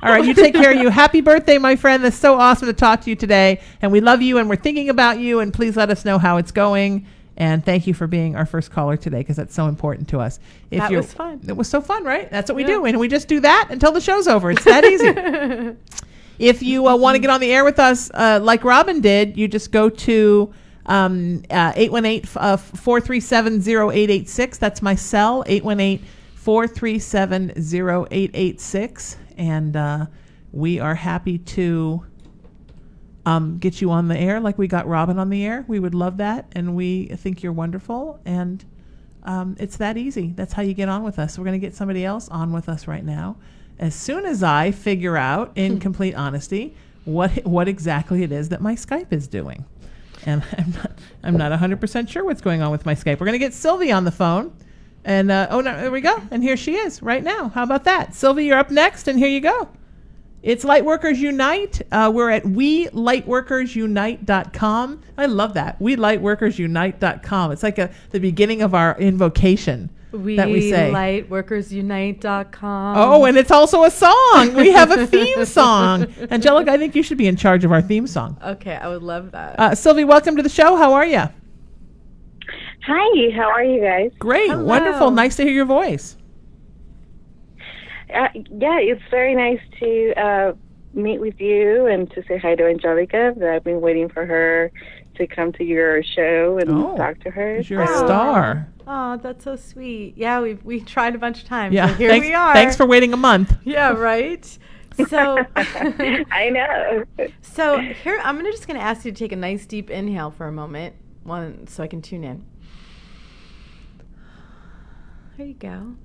All right, you take care of you. Happy birthday, my friend. That's so awesome to talk to you today. And we love you and we're thinking about you. And please let us know how it's going. And thank you for being our first caller today because that's so important to us. That was fun. It was so fun, right? That's what we do. And we just do that until the show's over. It's that easy. If you want to get on the air with us like Robin did, you just go to 818-437-0886. That's my cell, 818-437-0886. And we are happy to get you on the air like we got Robin on the air. We would love that. And we think you're wonderful. And it's that easy. That's how you get on with us. We're going to get somebody else on with us right now. As soon as I figure out, in complete honesty, what exactly it is that my Skype is doing. And I'm not 100% sure what's going on with my Skype. We're going to get Sylvie on the phone. And, no, there we go. And here she is right now. How about that? Sylvie, you're up next, and here you go. It's Lightworkers Unite. We're at WeLightworkersUnite.com. I love that. WeLightworkersUnite.com. It's like the beginning of our invocation that we say. WeLightworkersUnite.com. Oh, and it's also a song. We have a theme song. Angelica, I think you should be in charge of our theme song. Okay, I would love that. Sylvie, welcome to the show. How are you? Hi, how are you guys? Great. Hello. Wonderful. Nice to hear your voice. Yeah, it's very nice to meet with you and to say hi to Angelica. I've been waiting for her to come to your show and talk to her. You're a star. Oh, that's so sweet. Yeah, we tried a bunch of times. Yeah. So here thanks, we are. Thanks for waiting a month. Yeah, right? So I know. So here I'm just gonna ask you to take a nice deep inhale for a moment, so I can tune in. There you go.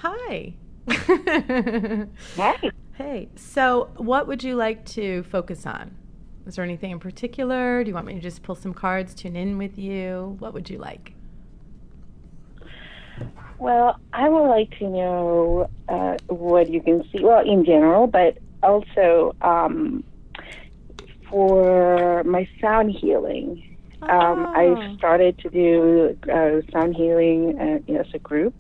Hi. Hi. Hey. So what would you like to focus on? Is there anything in particular? Do you want me to just pull some cards, tune in with you? What would you like? Well, I would like to know what you can see, well, in general, but also for my sound healing. I've started to do sound healing as a group.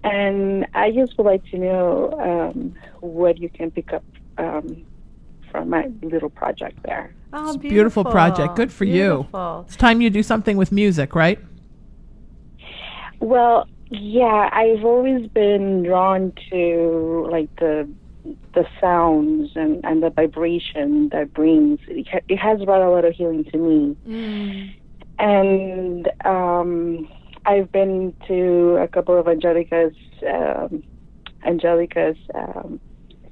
And I just would like to know what you can pick up from my little project there. Oh, It's a beautiful project. Good for you. It's time you do something with music, right? Well, yeah, I've always been drawn to like the sounds and the vibration that brings. It has brought a lot of healing to me. And I've been to a couple of Angelica's Angelica's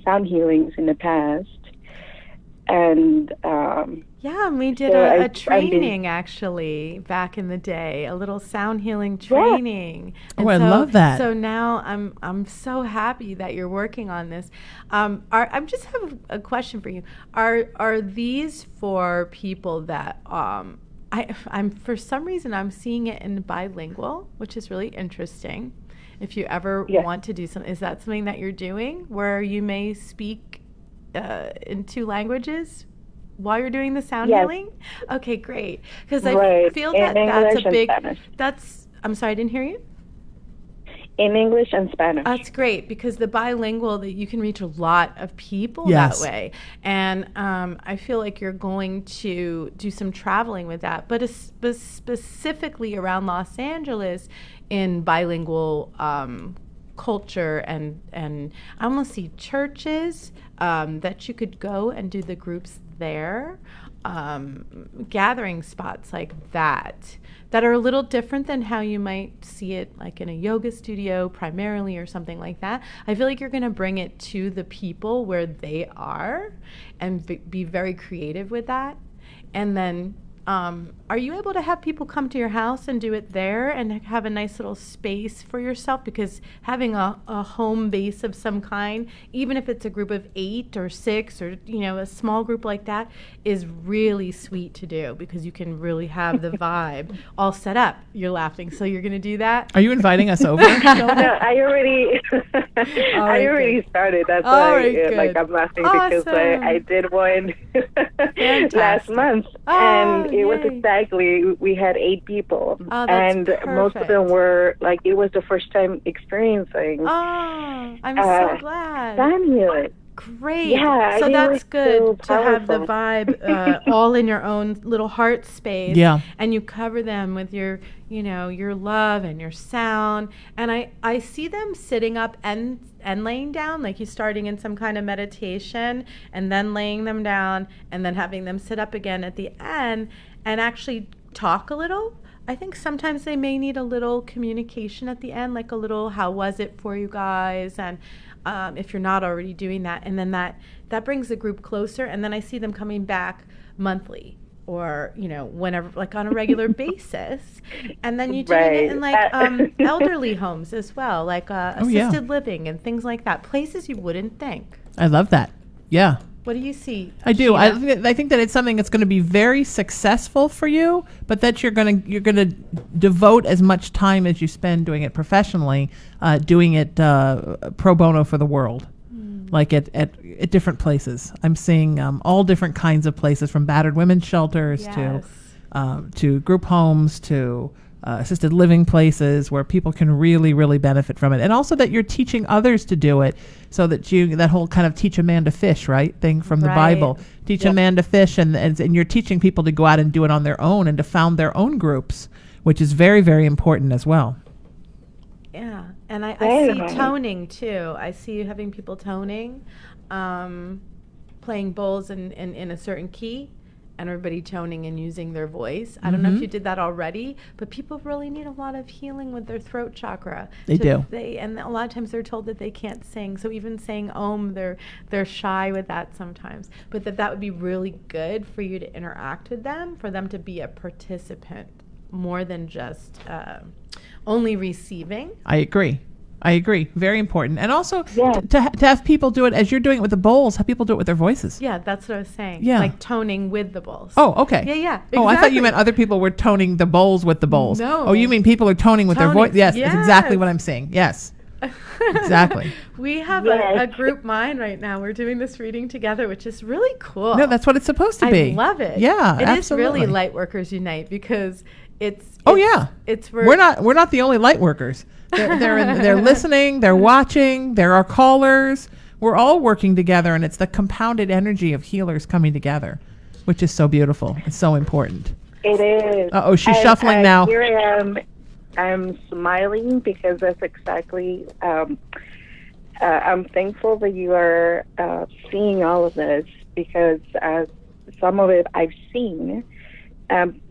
sound healings in the past, and we did so a training actually back in the day, a little sound healing training. Yeah. I love that. So now I'm so happy that you're working on this. I just have a question for you. Are these for people that I'm for some reason I'm seeing it in bilingual, which is really interesting. If you ever want to do something, is that something that you're doing where you may speak in 2 languages while you're doing the sound healing? Okay, great. Because I feel that that's a big. I'm sorry, I didn't hear you. In English and Spanish. That's great, because the bilingual, that you can reach a lot of people that way. And I feel like you're going to do some traveling with that, but specifically around Los Angeles in bilingual culture, and I almost see churches that you could go and do the groups there, gathering spots like that are a little different than how you might see it like in a yoga studio primarily or something like that. I feel like you're going to bring it to the people where they are and be very creative with that. And then are you able to have people come to your house and do it there and have a nice little space for yourself? Because having a home base of some kind, even if it's a group of 8 or 6 or, a small group like that, is really sweet to do, because you can really have the vibe all set up. You're laughing. So you're going to do that? Are you inviting us over? No, I already started. That's why I'm laughing, because I did one last month. And it was exactly, we had 8 people. Oh, that's and perfect. Most of them were, it was the first time experiencing. Oh, I'm so glad. Sound healing. Great. Yeah, so that's good so to have the vibe all in your own little heart space. Yeah. And you cover them with your love and your sound. And I see them sitting up and laying down, like you starting in some kind of meditation and then laying them down and then having them sit up again at the end and actually talk a little. I think sometimes they may need a little communication at the end, like a little, how was it for you guys? And if you're not already doing that, and then that brings the group closer. And then I see them coming back monthly or, whenever, like on a regular basis. And then you doing it in elderly homes as well, like assisted living and things like that, places you wouldn't think. I love that. Yeah. What do you see? I do. Sheena? I think that it's something that's going to be very successful for you, but that you're going to devote as much time as you spend doing it professionally, doing it pro bono for the world, like at different places. I'm seeing all different kinds of places, from battered women's shelters to group homes to assisted living places where people can really, really benefit from it. And also that you're teaching others to do it, so that that whole kind of teach a man to fish, right, thing from the Bible. Teach a man to fish, and you're teaching people to go out and do it on their own and to found their own groups, which is very, very important as well. Yeah, and I see toning too. I see you having people toning, playing bowls in a certain key, and everybody toning and using their voice. I don't know if you did that already, but people really need a lot of healing with their throat chakra. They do. And a lot of times they're told that they can't sing. So even saying Om, they're shy with that sometimes. But that would be really good for you to interact with them, for them to be a participant more than just only receiving. I agree. Very important. And also to have people do it as you're doing it with the bowls, have people do it with their voices. Yeah, that's what I was saying. Yeah. Like toning with the bowls. Oh, okay. Yeah, exactly. Oh, I thought you meant other people were toning the bowls with the bowls. No. Oh, you mean people are toning with their voice? Yes, that's exactly what I'm saying. Yes. Exactly. We have a group mind right now. We're doing this reading together, which is really cool. No, that's what it's supposed to be. I love it. Yeah, it absolutely. is really Lightworkers Unite, because it's we're not the only light workers. They're listening, they're watching, they're our callers. We're all working together, and it's the compounded energy of healers coming together, which is so beautiful. It's so important. It is. Uh-oh, she's shuffling now. Here I am. I'm smiling because that's exactly. I'm thankful that you are seeing all of this, because some of it I've seen.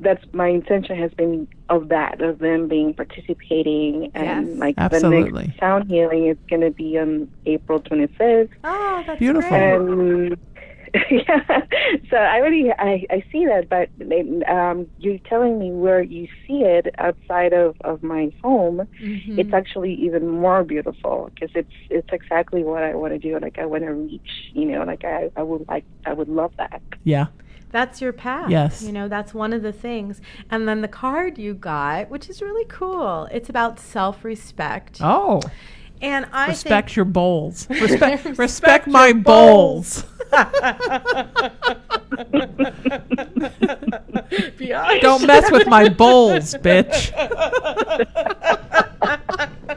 that's my intention has been of them being participating, and Yes. like Absolutely. the next sound healing is going to be on April 25th. Oh, that's Beautiful. great. And yeah, so I see that, but you're telling me where you see it outside of my home. Mm-hmm. It's actually even more beautiful because it's exactly what I want to do. Like I want to reach, like I would love that. Yeah. That's your path. Yes. That's one of the things. And then the card you got, which is really cool. It's about self-respect. Oh. And I Respect think your bowls. Respect your my bowls. Beyond Don't mess with my bowls, bitch.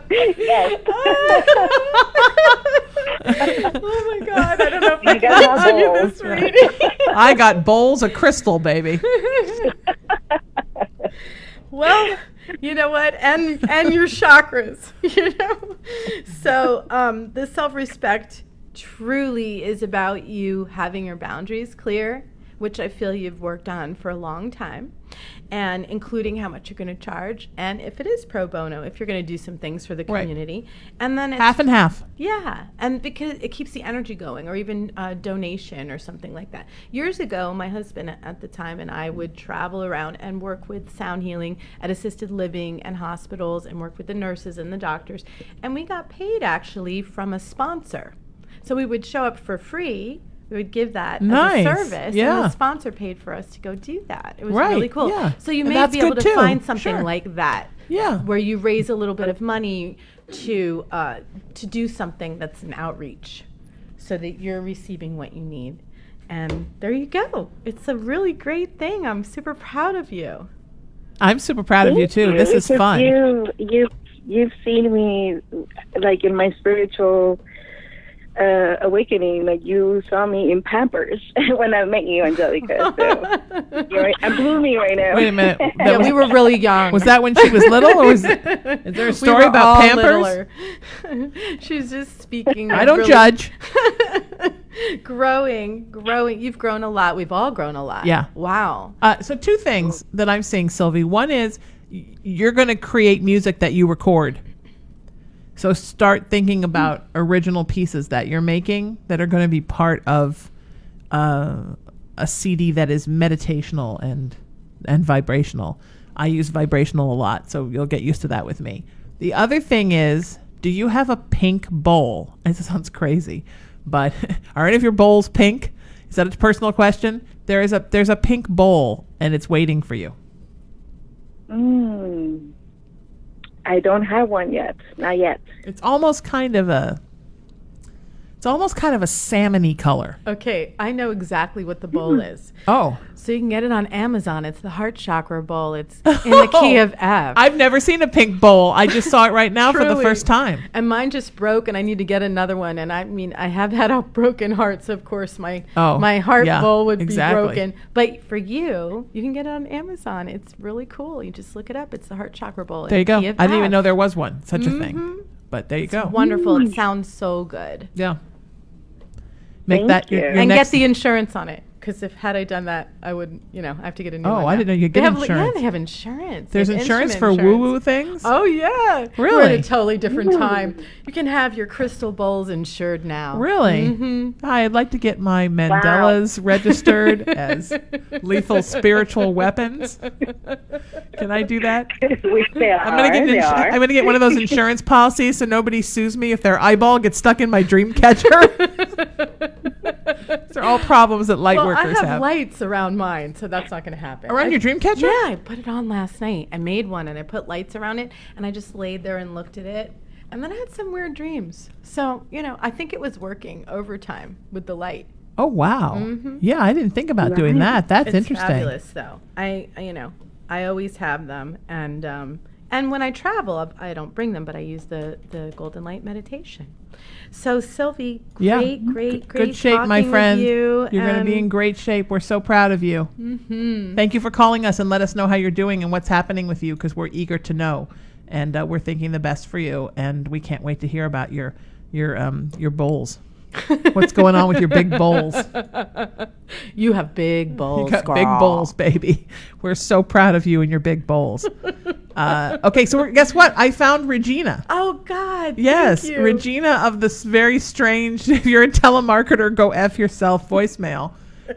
Yes. Oh my God! I don't know if I got can my continue bowls. this reading. I got bowls of crystal, baby. Well, you know what? And your chakras, So the self-respect truly is about you having your boundaries clear, which I feel you've worked on for a long time, and including how much you're going to charge, and if it is pro bono, if you're going to do some things for the Right. community, and then it's, Half and half. yeah, and because it keeps the energy going, or even a donation or something like that. Years ago, my husband at the time and I would travel around and work with sound healing at assisted living and hospitals, and work with the nurses and the doctors, and we got paid actually from a sponsor. So we would show up for free. We would give that Nice. as a service, Yeah. and the sponsor paid for us to go do that. It was Right, really cool. yeah. So you And may that's be able good to too. find something Sure. like that, Yeah. where you raise a little bit of money to do something that's an outreach, so that you're receiving what you need. And there you go. It's a really great thing. I'm super proud of you. I'm super proud of you too. This is Because fun. You've seen me like in my spiritual awakening. Like you saw me in Pampers when I met you, Angelica. So I'm blooming right now. Wait a minute. Yeah, we were really young. Was that when she was little, or is there a story were about all Pampers? littler. She's just speaking. I of don't really judge. growing. You've grown a lot. We've all grown a lot. Yeah. Wow. So two things that I'm seeing, Sylvie. One is you're going to create music that you record. So start thinking about original pieces that you're making that are going to be part of a CD that is meditational and vibrational. I use vibrational a lot, so you'll get used to that with me. The other thing is, do you have a pink bowl? It sounds crazy, but are any of your bowls pink? Is that a personal question? There's a pink bowl, and it's waiting for you. I don't have one yet. Not yet. It's almost kind of a salmon-y color. Okay, I know exactly what the bowl is. Oh. So you can get it on Amazon. It's the heart chakra bowl. It's in the key of F. I've never seen a pink bowl. I just saw it right now for the Truly. first time. And mine just broke, and I need to get another one. And I mean, I have had a broken heart, so of course my heart yeah, bowl would exactly. be broken. But for you can get it on Amazon. It's really cool. You just look it up. It's the heart chakra bowl. There in you go. key of I didn't even F. know there was one, such a thing. But there you go. Wonderful. It sounds so good. Yeah. Make Thank that you. your And next. get the insurance on it. Because had I done that, I would, I have to get a new Oh, one. I now. didn't know you could They get have, insurance. Yeah, they have insurance. There's They have insurance for instrument woo-woo insurance. things? Oh, yeah. We're Really? in a totally different time. You can have your crystal bowls insured now. Really? Mm-hmm. Hi, I'd like to get my Mandelas registered as lethal spiritual weapons. Can I do that? Which they are. I'm gonna get one of those insurance policies so nobody sues me if their eyeball gets stuck in my dream catcher. These are all problems that light Well, I workers have lights around mine, so that's not going to happen. Around your dream catcher? Yeah, I put it on last night. I made one, and I put lights around it, and I just laid there and looked at it. And then I had some weird dreams. So, I think it was working over time with the light. Oh wow! Mhm. Yeah, I didn't think about doing that. That's It's interesting. fabulous, though. I always have them, and when I travel, I don't bring them, but I use the Golden Light meditation. So Sylvie, great Good shape, my talking friend. with you, You're going to be and- in great shape. We're so proud of you. Mhm. Thank you for calling us and let us know how you're doing and what's happening with you, because we're eager to know, and we're thinking the best for you. And we can't wait to hear about your bowls. What's going on with your big bowls? You have big bowls, You got girl. big bowls, baby. We're so proud of you and your big bowls. Okay, so guess what? I found Regina. Oh, God. Yes, thank you. Regina of this very strange, if you're a telemarketer, go F yourself voicemail.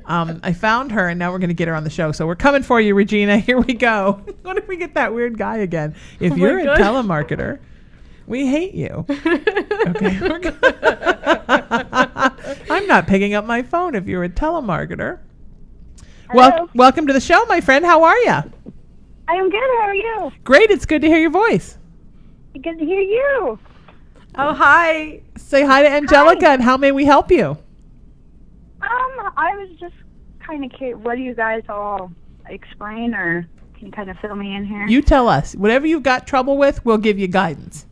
I found her, and now we're going to get her on the show. So we're coming for you, Regina. Here we go. What if we get that weird guy again? If you're a telemarketer, we hate you. Okay. I'm not picking up my phone if you're a telemarketer. Hello? Welcome to the show, my friend. How are you? I am good. How are you? Great. It's good to hear your voice. Good to hear you. Oh, hi. Say hi to Angelica, and how may we help you? I was just kind of curious. What do you guys all explain, or can you kind of fill me in here? You tell us. Whatever you've got trouble with, we'll give you guidance.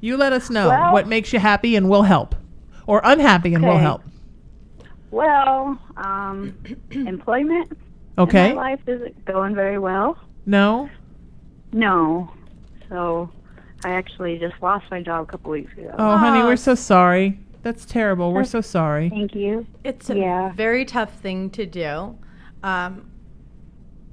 You let us know what makes you happy, and we'll help. Or unhappy, and we'll help. Well, employment Okay. in my life isn't going very well. No? No. So I actually just lost my job a couple weeks ago. Oh, honey, we're so sorry. That's terrible. We're so sorry. Thank you. It's a very tough thing to do,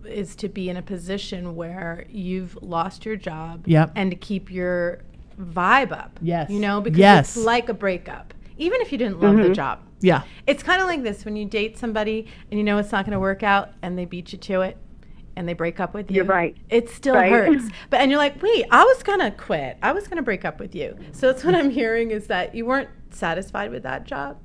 is to be in a position where you've lost your job and to keep your vibe up. Yes. You know, because it's like a breakup, even if you didn't love the job. Yeah. It's kind of like this when you date somebody and you know it's not going to work out and they beat you to it and they break up with you. You're right. It still hurts. And you're like, wait, I was going to quit. I was going to break up with you. So that's what I'm hearing, is that you weren't satisfied with that job.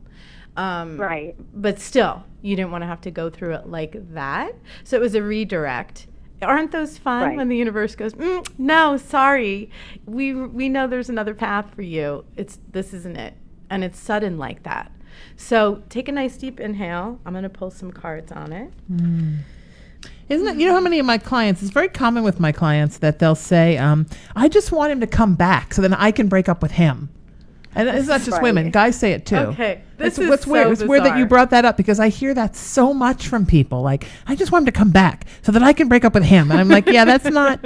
Right. But still, you didn't want to have to go through it like that. So it was a redirect. Aren't those fun when the universe goes, no, sorry. We know there's another path for you. This isn't it. And it's sudden like that. So take a nice deep inhale. I'm going to pull some cards on it. Isn't it? You know how many of my clients, it's very common with my clients that they'll say, I just want him to come back so then I can break up with him. And it's not just women. Guys say it too. Okay. This is what's weird. so It's weird that you bizarre. brought that up, because I hear that so much from people. Like, I just want him to come back so that I can break up with him. And I'm like, yeah, that's not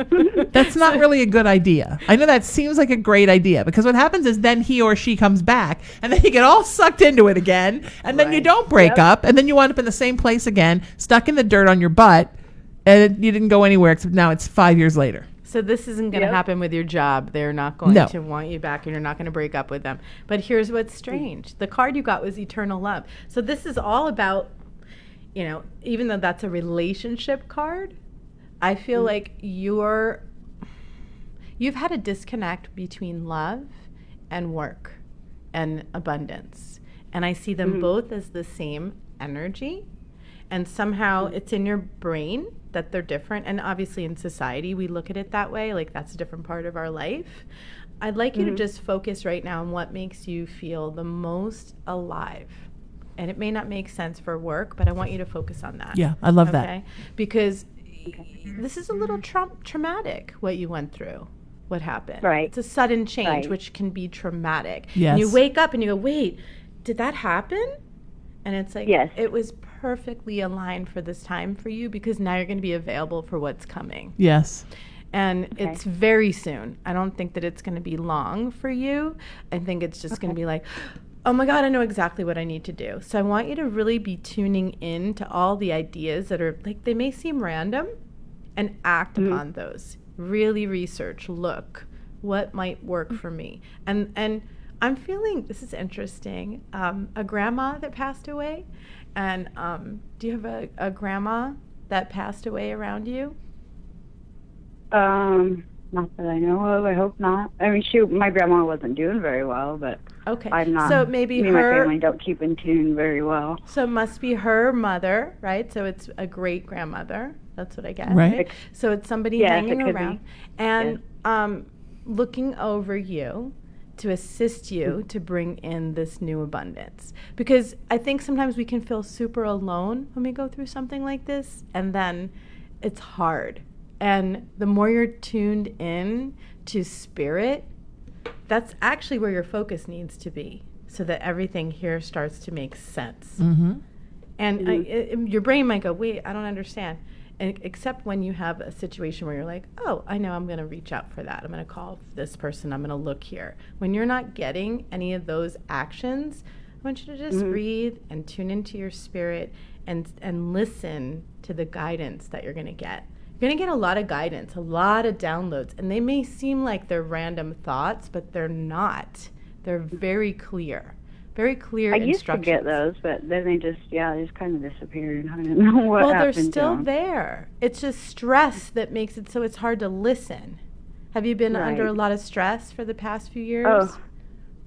really a good idea. I know that seems like a great idea, because what happens is then he or she comes back and then you get all sucked into it again, and then you don't break up, and then you wind up in the same place again, stuck in the dirt on your butt, and you didn't go anywhere, except now it's 5 years later. So this isn't going to happen with your job. They're not going to want you back, and you're not going to break up with them. But here's what's strange. The card you got was eternal love. So this is all about, even though that's a relationship card, I feel like you've had a disconnect between love and work and abundance. And I see them both as the same energy. And somehow it's in your brain that they're different. And obviously in society, we look at it that way, like that's a different part of our life. I'd like you to just focus right now on what makes you feel the most alive. And it may not make sense for work, but I want you to focus on that. Yeah, I love that. Because this is a little traumatic, what you went through, what happened. Right. It's a sudden change, which can be traumatic. Yes. And you wake up and you go, wait, did that happen? And it's like, it was perfectly aligned for this time for you, because now you're going to be available for what's coming. Yes. And it's very soon. I don't think that it's going to be long for you. I think it's just going to be like, oh my God, I know exactly what I need to do. So I want you to really be tuning in to all the ideas that are like, they may seem random, and act upon those. Really research, look, what might work for me. And I'm feeling, this is interesting, a grandma that passed away. And do you have a grandma that passed away around you? Not that I know of. I hope not. I mean, my grandma wasn't doing very well, but I'm not. So maybe me and my family don't keep in tune very well. So it must be her mother, right? So it's a great grandmother. That's what I get. Right. So it's somebody hanging around and looking over you to assist you to bring in this new abundance. Because I think sometimes we can feel super alone when we go through something like this, and then it's hard. And the more you're tuned in to spirit, that's actually where your focus needs to be, so that everything here starts to make sense. And your brain might go, wait, I don't understand. And except when you have a situation where you're like, oh, I know, I'm going to reach out for that. I'm going to call this person. I'm going to look here. When you're not getting any of those actions, I want you to just breathe and tune into your spirit and listen to the guidance that you're going to get. You're going to get a lot of guidance, a lot of downloads, and they may seem like they're random thoughts, but they're not. They're very clear instructions. I used to get those, but then they just kind of disappeared. I don't know what happened. Well, they're still there. It's just stress that makes it so it's hard to listen. Have you been under a lot of stress for the past few years?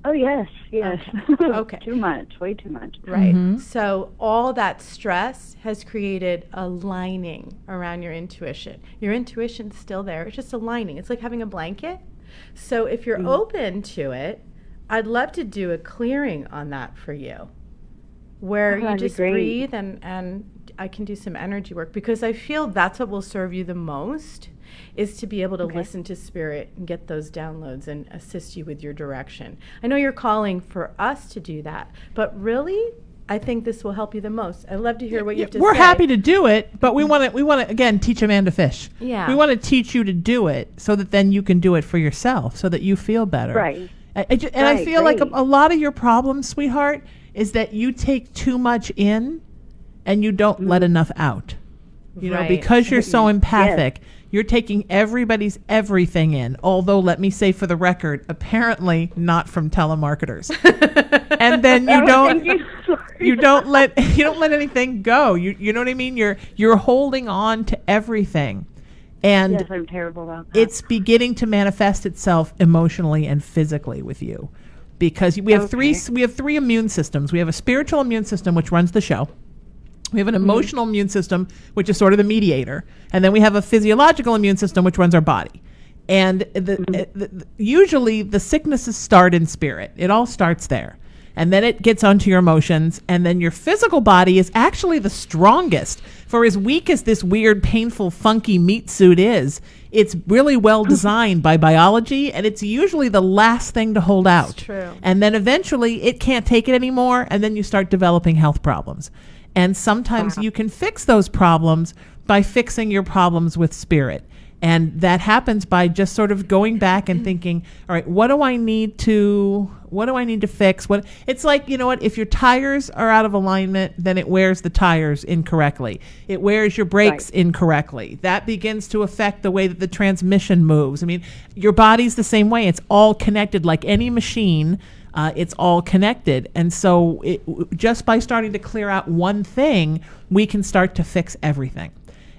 Oh yes. Okay. Too much, way too much. Right. Mm-hmm. So all that stress has created a lining around your intuition. Your intuition's still there. It's just a lining. It's like having a blanket. So if you're open to it, I'd love to do a clearing on that for you, where you just breathe and I can do some energy work, because I feel that's what will serve you the most, is to be able to listen to spirit and get those downloads and assist you with your direction. I know you're calling for us to do that, but really, I think this will help you the most. I'd love to hear what you have to say. We're happy to do it, but we want to again teach Amanda Fish. Yeah. We want to teach you to do it so that then you can do it for yourself, so that you feel better. Right. I feel like a lot of your problems, sweetheart, is that you take too much in and you don't let enough out. You know, because you're so empathic, you're taking everybody's everything in. Although, let me say for the record, apparently not from telemarketers. And then you don't let anything go. You know what I mean? You're holding on to everything. And yes, I'm terrible about that. It's beginning to manifest itself emotionally and physically with you, because we have three immune systems. We have a spiritual immune system, which runs the show. We have an emotional immune system, which is sort of the mediator. And then we have a physiological immune system, which runs our body. And usually the sicknesses start in spirit. It all starts there. And then it gets onto your emotions. And then your physical body is actually the strongest. For as weak as this weird, painful, funky meat suit is, it's really well designed by biology. And it's usually the last thing to hold out. That's true. And then eventually it can't take it anymore. And then you start developing health problems. And sometimes you can fix those problems by fixing your problems with spirit. And that happens by just sort of going back and thinking, all right, what do I need to fix? It's like, you know what, if your tires are out of alignment, then it wears the tires incorrectly. It wears your brakes incorrectly. That begins to affect the way that the transmission moves. I mean, your body's the same way. It's all connected like any machine. It's all connected. And so just by starting to clear out one thing, we can start to fix everything.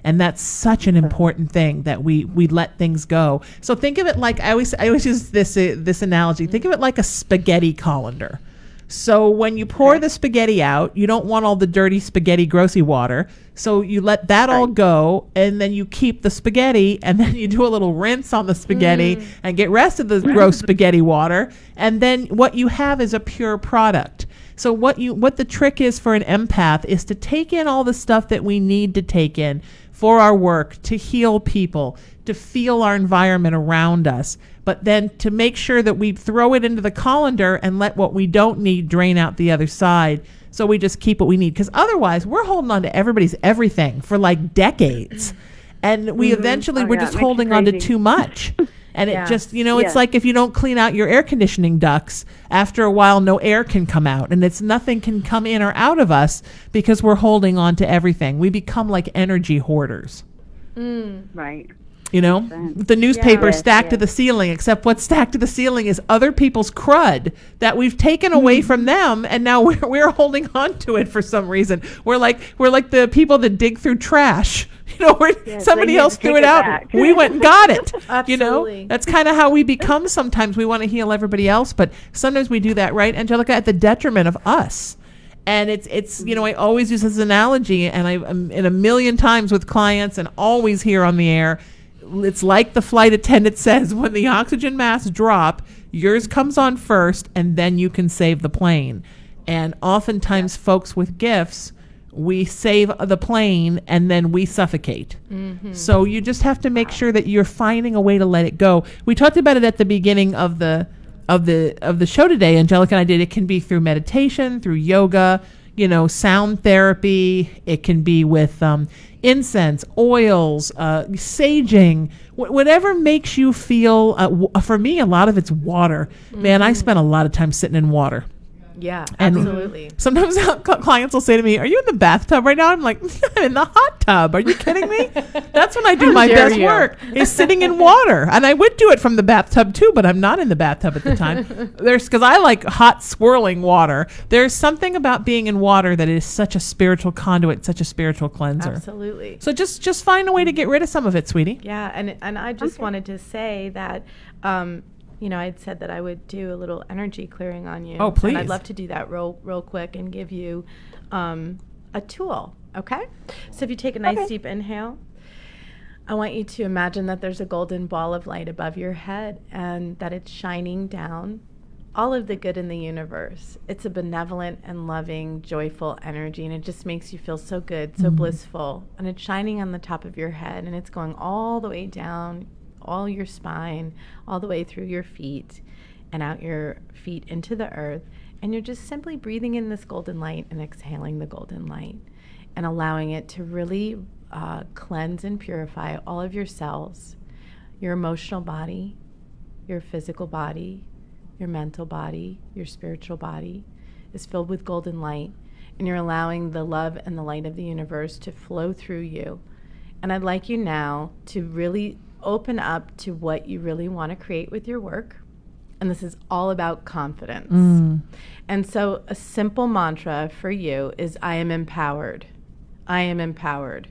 And that's such an important thing, that we let things go. So think of it like, I always use this analogy. Think of it like a spaghetti colander. So when you pour the spaghetti out, you don't want all the dirty spaghetti grossy water. So you let that all go, and then you keep the spaghetti, and then you do a little rinse on the spaghetti and get rest of the gross spaghetti water. And then what you have is a pure product. So what the trick is for an empath is to take in all the stuff that we need to take in for our work, to heal people, to feel our environment around us, but then to make sure that we throw it into the colander and let what we don't need drain out the other side. So we just keep what we need, because otherwise we're holding on to everybody's everything for like decades. And we eventually, we're just holding on to too much. And it just, it's like if you don't clean out your air conditioning ducts, after a while, no air can come out, and nothing can come in or out of us because we're holding on to everything. We become like energy hoarders. Right. The newspaper stacked to the ceiling, except what's stacked to the ceiling is other people's crud that we've taken away from them, and now we're holding on to it for some reason. We're like the people that dig through trash. Somebody else threw it out. Back. We went and got it. Absolutely. That's kind of how we become sometimes. We want to heal everybody else, but sometimes we do that, right, Angelica, at the detriment of us. And it's I always use this analogy, and I'm in a million times with clients and always here on the air. It's like the flight attendant says, when the oxygen masks drop, yours comes on first, and then you can save the plane. And oftentimes folks with gifts, we save the plane and then we suffocate. So you just have to make sure that you're finding a way to let it go. We talked about it at the beginning of the show today. Angelica and I did. It can be through meditation, through yoga, sound therapy. It can be with incense, oils, saging, whatever makes you feel. For me, a lot of it's water. Man, I spent a lot of time sitting in water. Yeah, And absolutely. Sometimes clients will say to me, "Are you in the bathtub right now?" I'm like, "I'm in the hot tub. Are you kidding me?" That's when I do my best work, is sitting in water. And I would do it from the bathtub too, but I'm not in the bathtub at the time. Because I like hot swirling water. There's something about being in water that is such a spiritual conduit, such a spiritual cleanser. Absolutely. So just find a way to get rid of some of it, sweetie. Yeah, and I just wanted to say that, I'd said that I would do a little energy clearing on you. Oh, please. And I'd love to do that real quick and give you a tool, okay? So if you take a nice deep inhale, I want you to imagine that there's a golden ball of light above your head and that it's shining down all of the good in the universe. It's a benevolent and loving, joyful energy, and it just makes you feel so good, so blissful. And it's shining on the top of your head, and it's going all the way down, all your spine, all the way through your feet, and out your feet into the earth. And you're just simply breathing in this golden light and exhaling the golden light and allowing it to really cleanse and purify all of your cells, your emotional body, your physical body, your mental body, your spiritual body is filled with golden light, and you're allowing the love and the light of the universe to flow through you. And I'd like you now to really open up to what you really want to create with your work. And this is all about confidence. And so a simple mantra for you is, I am empowered. I am empowered.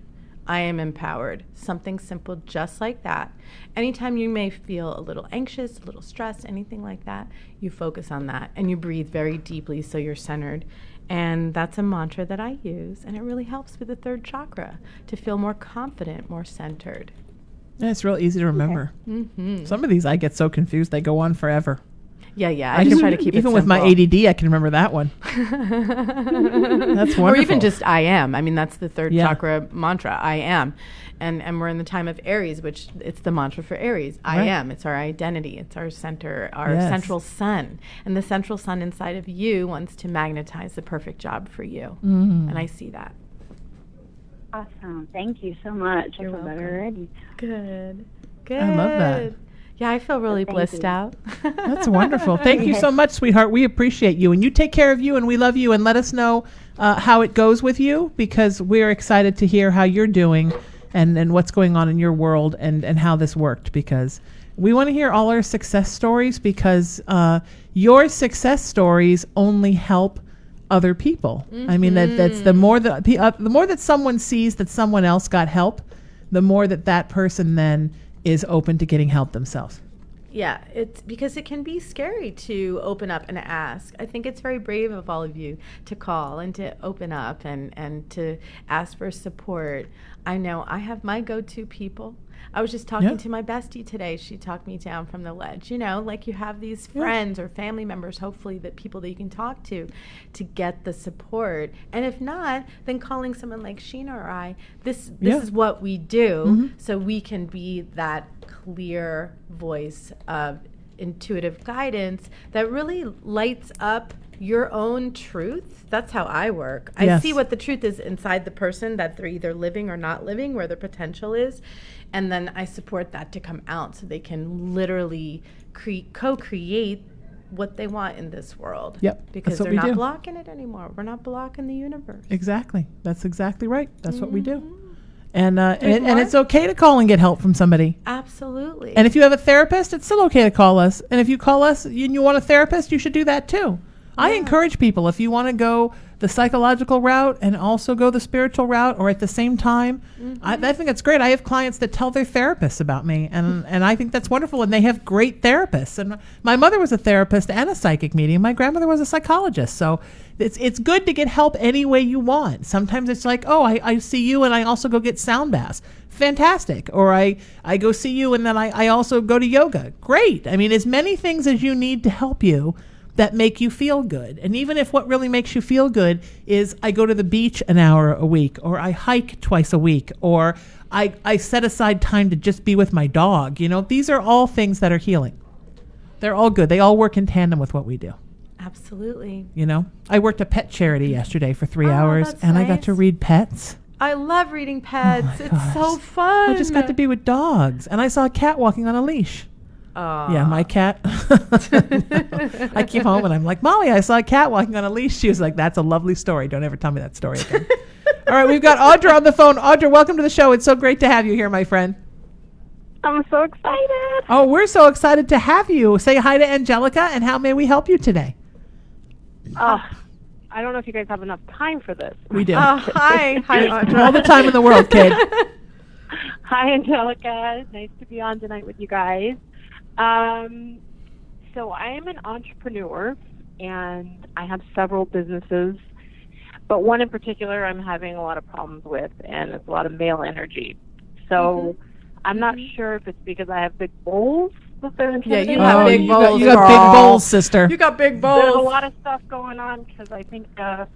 I am empowered. Something simple just like that. Anytime you may feel a little anxious, a little stressed, anything like that, you focus on that and you breathe very deeply so you're centered. And that's a mantra that I use, and it really helps with the third chakra to feel more confident, more centered. Yeah, it's real easy to remember. Some of these I get so confused, they go on forever. Yeah. I can try to keep it even with my ADD, I can remember that one. That's wonderful. Or even just I am. I mean, that's the third chakra mantra, I am. And we're in the time of Aries, which it's the mantra for Aries. I am. It's our identity. It's our center, our central sun. And the central sun inside of you wants to magnetize the perfect job for you. And I see that. Awesome. Thank you so much. You're I feel welcome. better already. Good. I love that. Yeah, I feel really blissed out. That's wonderful. Thank you so much, sweetheart. We appreciate you. And you take care of you, and we love you. And let us know how it goes with you, because we're excited to hear how you're doing and what's going on in your world and how this worked, because we want to hear all our success stories, because your success stories only help other people. I mean, that's the more that someone sees that someone else got help, the more that person then is open to getting help themselves. Yeah, it's because it can be scary to open up and ask. I think it's very brave of all of you to call and to open up and to ask for support. I know I have my go-to people. I was just talking to my bestie today. She talked me down from the ledge. You know, like you have these friends or family members, hopefully, that people that you can talk to get the support. And if not, then calling someone like Sheena or I, this is what we do, so we can be that clear voice of intuitive guidance that really lights up your own truth. That's how I work. I see what the truth is inside the person, that they're either living or not living, where their potential is. And then I support that to come out so they can literally co-create what they want in this world. Yep. Because they're not blocking it anymore. We're not blocking the universe. Exactly. That's exactly right. That's what we do. And it's okay to call and get help from somebody. Absolutely. And if you have a therapist, it's still okay to call us. And if you call us and you want a therapist, you should do that too. I encourage people, if you want to go the psychological route and also go the spiritual route, or at the same time, I think it's great. I have clients that tell their therapists about me, and I think that's wonderful. And they have great therapists. And my mother was a therapist and a psychic medium. My grandmother was a psychologist. So it's good to get help any way you want. Sometimes it's like, oh, I see you and I also go get sound baths. Fantastic. Or I go see you and then I also go to yoga. Great. I mean, as many things as you need to help you that make you feel good. And even if what really makes you feel good is I go to the beach an hour a week, or I hike twice a week, or I set aside time to just be with my dog. You know, these are all things that are healing. They're all good. They all work in tandem with what we do. Absolutely. You know, I worked a pet charity yesterday for 3 hours, and nice. I got to read pets. I love reading pets. Oh it's so fun. I just got to be with dogs, and I saw a cat walking on a leash. Yeah, my cat. I came home and I'm like, Molly, I saw a cat walking on a leash. She was like, that's a lovely story. Don't ever tell me that story again. All right, we've got Audra on the phone. Audra, welcome to the show. It's so great to have you here, my friend. I'm so excited. Oh, we're so excited to have you. Say hi to Angelica, and how may we help you today? I don't know if you guys have enough time for this. We do. Hi, Audra. All the time in the world, kid. Hi, Angelica. Nice to be on tonight with you guys. So I am an entrepreneur, and I have several businesses, but one in particular I'm having a lot of problems with, and it's a lot of male energy. So I'm not sure if it's because I have big bowls. Yeah, you have big bowls. You got big bowls, sister. You got big bowls. There's a lot of stuff going on because I think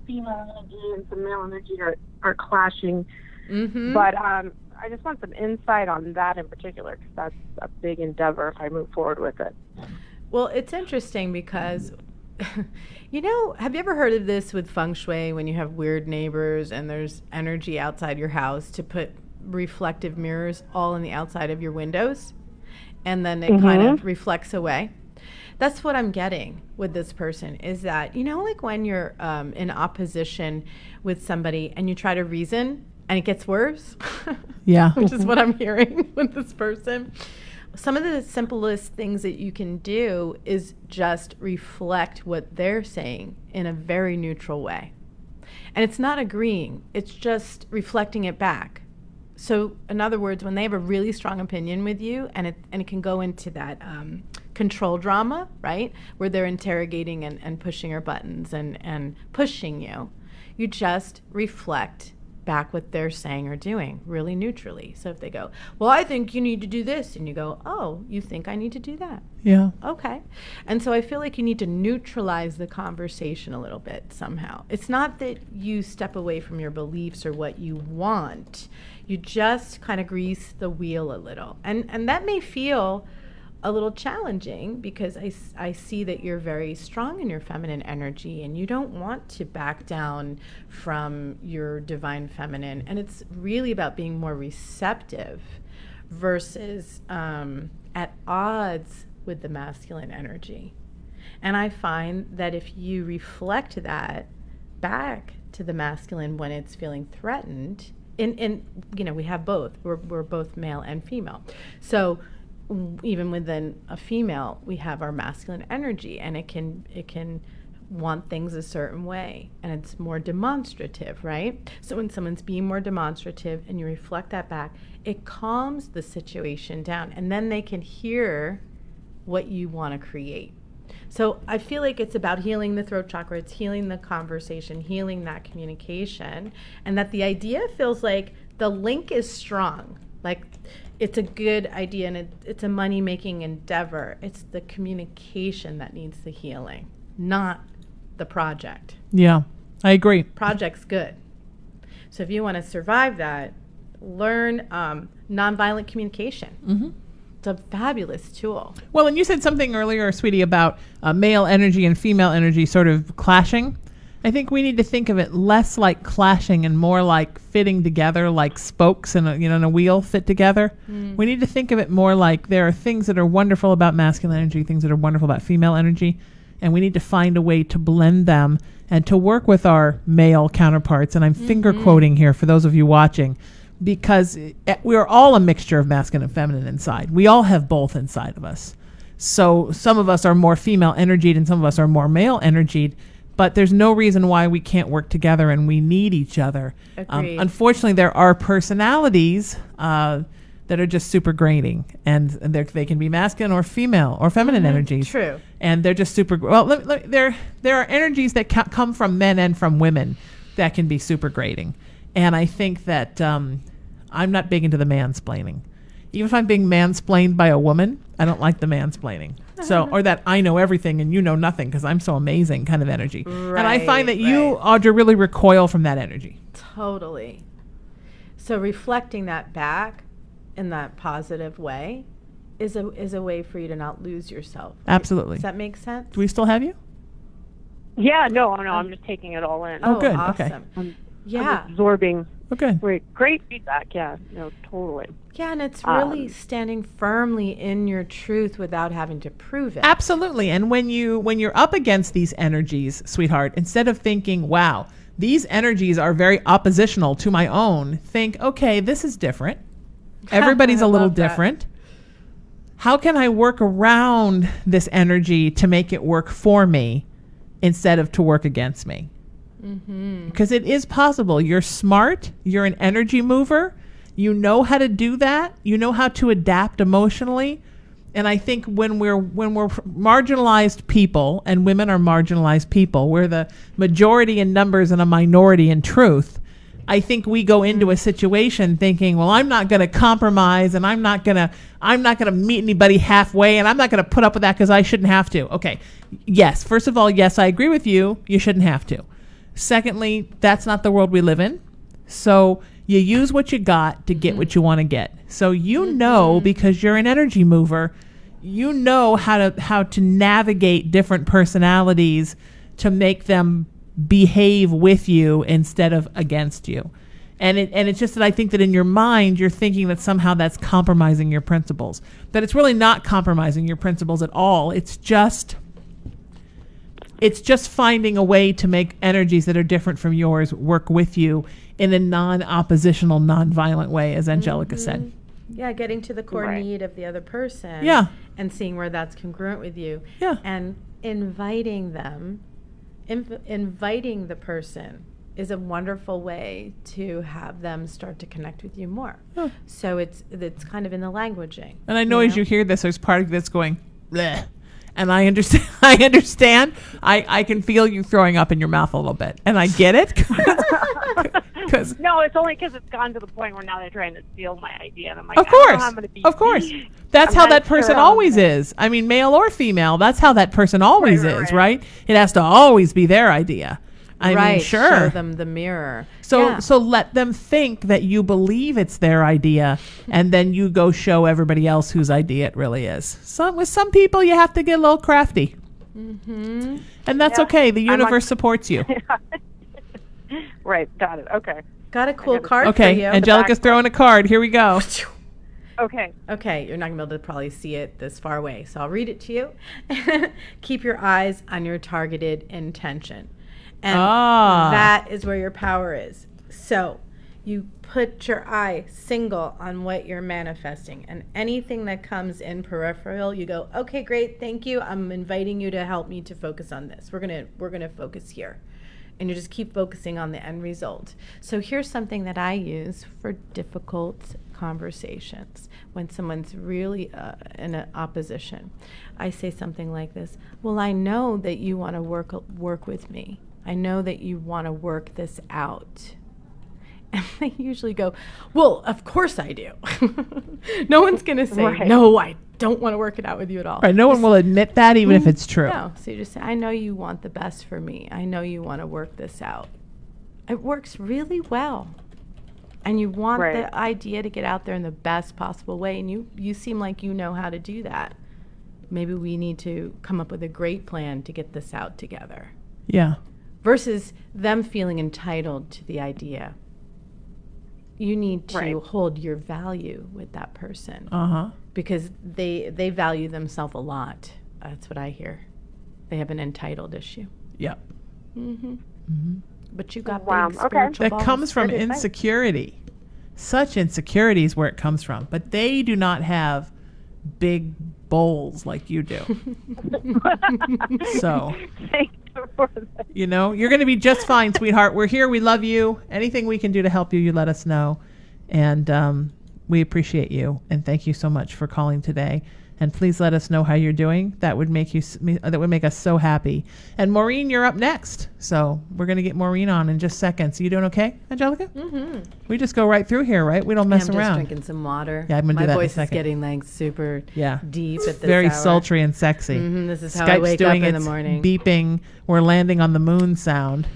female energy and some male energy are clashing. Mm-hmm. But I just want some insight on that in particular because that's a big endeavor if I move forward with it. Well, it's interesting because, you know, have you ever heard of this with feng shui when you have weird neighbors and there's energy outside your house to put reflective mirrors all on the outside of your windows? And then it kind of reflects away. That's what I'm getting with this person is that, you know, like when you're in opposition with somebody and you try to reason and it gets worse. Yeah. Which is what I'm hearing with this person. Some of the simplest things that you can do is just reflect what they're saying in a very neutral way. And it's not agreeing. It's just reflecting it back. So, in other words, when they have a really strong opinion with you, and it can go into that control drama, right, where they're interrogating and pushing your buttons and pushing you, you just reflect back what they're saying or doing really neutrally. So if they go, well, I think you need to do this, and you go, oh, you think I need to do that? Yeah. Okay. And so I feel like you need to neutralize the conversation a little bit somehow. It's not that you step away from your beliefs or what you want. You just kind of grease the wheel a little. And that may feel a little challenging because I see that you're very strong in your feminine energy and you don't want to back down from your divine feminine. And it's really about being more receptive versus at odds with the masculine energy. And I find that if you reflect that back to the masculine when it's feeling threatened, and you know, we have both. We're both male and female. So even within a female, we have our masculine energy, and it can want things a certain way, and it's more demonstrative, right? So when someone's being more demonstrative and you reflect that back, it calms the situation down, and then they can hear what you want to create. So I feel like it's about healing the throat chakra, it's healing the conversation, healing that communication, and that the idea feels like the link is strong. Like it's a good idea and it's a money-making endeavor. It's the communication that needs the healing, not the project. Yeah, I agree. Project's good. So if you want to survive that, learn nonviolent communication. Mm-hmm. It's a fabulous tool. Well, and you said something earlier, sweetie, about male energy and female energy sort of clashing. I think we need to think of it less like clashing and more like fitting together, like spokes in a wheel fit together. Mm. We need to think of it more like there are things that are wonderful about masculine energy, things that are wonderful about female energy, and we need to find a way to blend them and to work with our male counterparts. And I'm finger quoting here for those of you watching, because we are all a mixture of masculine and feminine inside. We all have both inside of us. So some of us are more female energied and some of us are more male energied. But there's no reason why we can't work together, and we need each other. Unfortunately, there are personalities that are just super grating, and they can be masculine or female or feminine energies. True. And they're just super. Well, there are energies that come from men and from women that can be super grating. And I think that I'm not big into the mansplaining. Even if I'm being mansplained by a woman, I don't like the mansplaining. So, or that I know everything and you know nothing because I'm so amazing kind of energy. Right, and I find that you, Audra, really recoil from that energy. Totally. So reflecting that back in that positive way is a way for you to not lose yourself. Absolutely. Does that make sense? Do we still have you? Yeah, no, I'm just taking it all in. Oh, good. Awesome. Okay. Yeah. I'm absorbing Okay. Great feedback. Yeah, no, totally. Yeah, and it's really standing firmly in your truth without having to prove it. Absolutely. And when you're up against these energies, sweetheart, instead of thinking, wow, these energies are very oppositional to my own, think, okay, this is different. Everybody's a little different. How can I work around this energy to make it work for me instead of to work against me? Because it is possible. You're smart. You're an energy mover. You know how to do that. You know how to adapt emotionally. And I think when we're marginalized people, and women are marginalized people, we're the majority in numbers and a minority in truth. I think we go into a situation thinking, well, I'm not going to compromise, and I'm not going to meet anybody halfway, and I'm not going to put up with that because I shouldn't have to. Okay. Yes. First of all, yes, I agree with you. You shouldn't have to. Secondly, that's not the world we live in. So you use what you got to get what you want to get. So you know, because you're an energy mover, you know how to navigate different personalities to make them behave with you instead of against you. And it's just that I think that in your mind, you're thinking that somehow that's compromising your principles. But it's really not compromising your principles at all. It's just finding a way to make energies that are different from yours work with you in a non-oppositional, non-violent way, as Angelica said. Yeah, getting to the core need of the other person. Yeah. And seeing where that's congruent with you. Yeah. And inviting them, inviting the person is a wonderful way to have them start to connect with you more. Oh. So it's kind of in the languaging. And I know as you hear this, there's part of that's going, bleh. And I understand. I can feel you throwing up in your mouth a little bit. And I get it. Cause No, it's only because it's gone to the point where now they're trying to steal my idea. And I'm like, of course. That's how that person always is. I mean, male or female, that's how that person always is, right? It has to always be their idea. I mean, sure. Show them the mirror. So let them think that you believe it's their idea, and then you go show everybody else whose idea it really is. With some people, you have to get a little crafty. And that's okay. The universe supports you. Right. Got it. Okay. Got a cool card for you. Angelica's throwing a card. Here we go. Okay. Okay, you're not going to be able to probably see it this far away, so I'll read it to you. Keep your eyes on your targeted intention. And that is where your power is. So you put your eye single on what you're manifesting, and anything that comes in peripheral, you go, okay, great, thank you. I'm inviting you to help me to focus on this. We're gonna focus here. And you just keep focusing on the end result. So here's something that I use for difficult conversations when someone's really in an opposition. I say something like this: well, I know that you want to work with me. I know that you want to work this out. And they usually go, well, of course I do. No one's going to say, no, I don't want to work it out with you at all. Right. No one will admit that, even if it's true. No. So you just say, I know you want the best for me. I know you want to work this out. It works really well. And you want the idea to get out there in the best possible way. And you seem like you know how to do that. Maybe we need to come up with a great plan to get this out together. Yeah. Versus them feeling entitled to the idea. You need to hold your value with that person. Because they value themselves a lot. That's what I hear. They have an entitled issue. Yep. But you got big spiritual balls. That comes from insecurity. Such insecurities where it comes from. But they do not have big bowls like you do. So, you know, you're going to be just fine, sweetheart. We're here. We love you. Anything we can do to help you, you let us know. And we appreciate you. And thank you so much for calling today. And please let us know how you're doing. That would make us so happy. And Maureen, you're up next. So we're going to get Maureen on in just seconds. You doing okay, Angelica? We just go right through here, right? We don't mess around. I'm just drinking some water. Yeah, I'm going to do that in a My voice second. is getting like super deep at this very hour. Sultry and sexy. This is how Skype's I wake doing up in the its morning. Beeping. We're landing on the moon sound.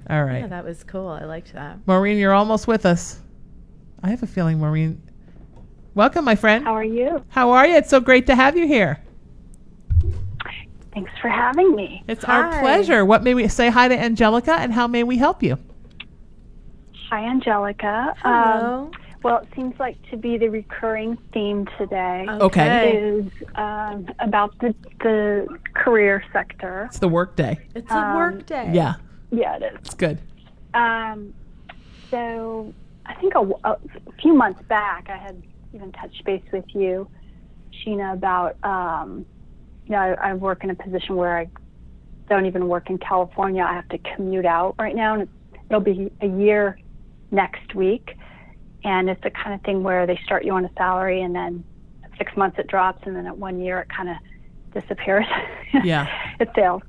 All right. Yeah, that was cool. I liked that. Maureen, you're almost with us. I have a feeling, Maureen. Welcome, my friend. How are you? How are you? It's so great to have you here. Thanks for having me. It's our pleasure. What may we say hi to Angelica, and how may we help you? Hi, Angelica. Hello. Well, it seems like to be the recurring theme today Okay. is about the career sector. It's the work day. It's a work day. Yeah, Yeah, it is. it's good. So I think a few months back, I had even touched base with you, Sheena, about, I work in a position where I don't even work in California. I have to commute out right now, and it'll be a year next week. And it's the kind of thing where they start you on a salary, and then at 6 months it drops, and then at 1 year it kind of disappears. Yeah. It fails.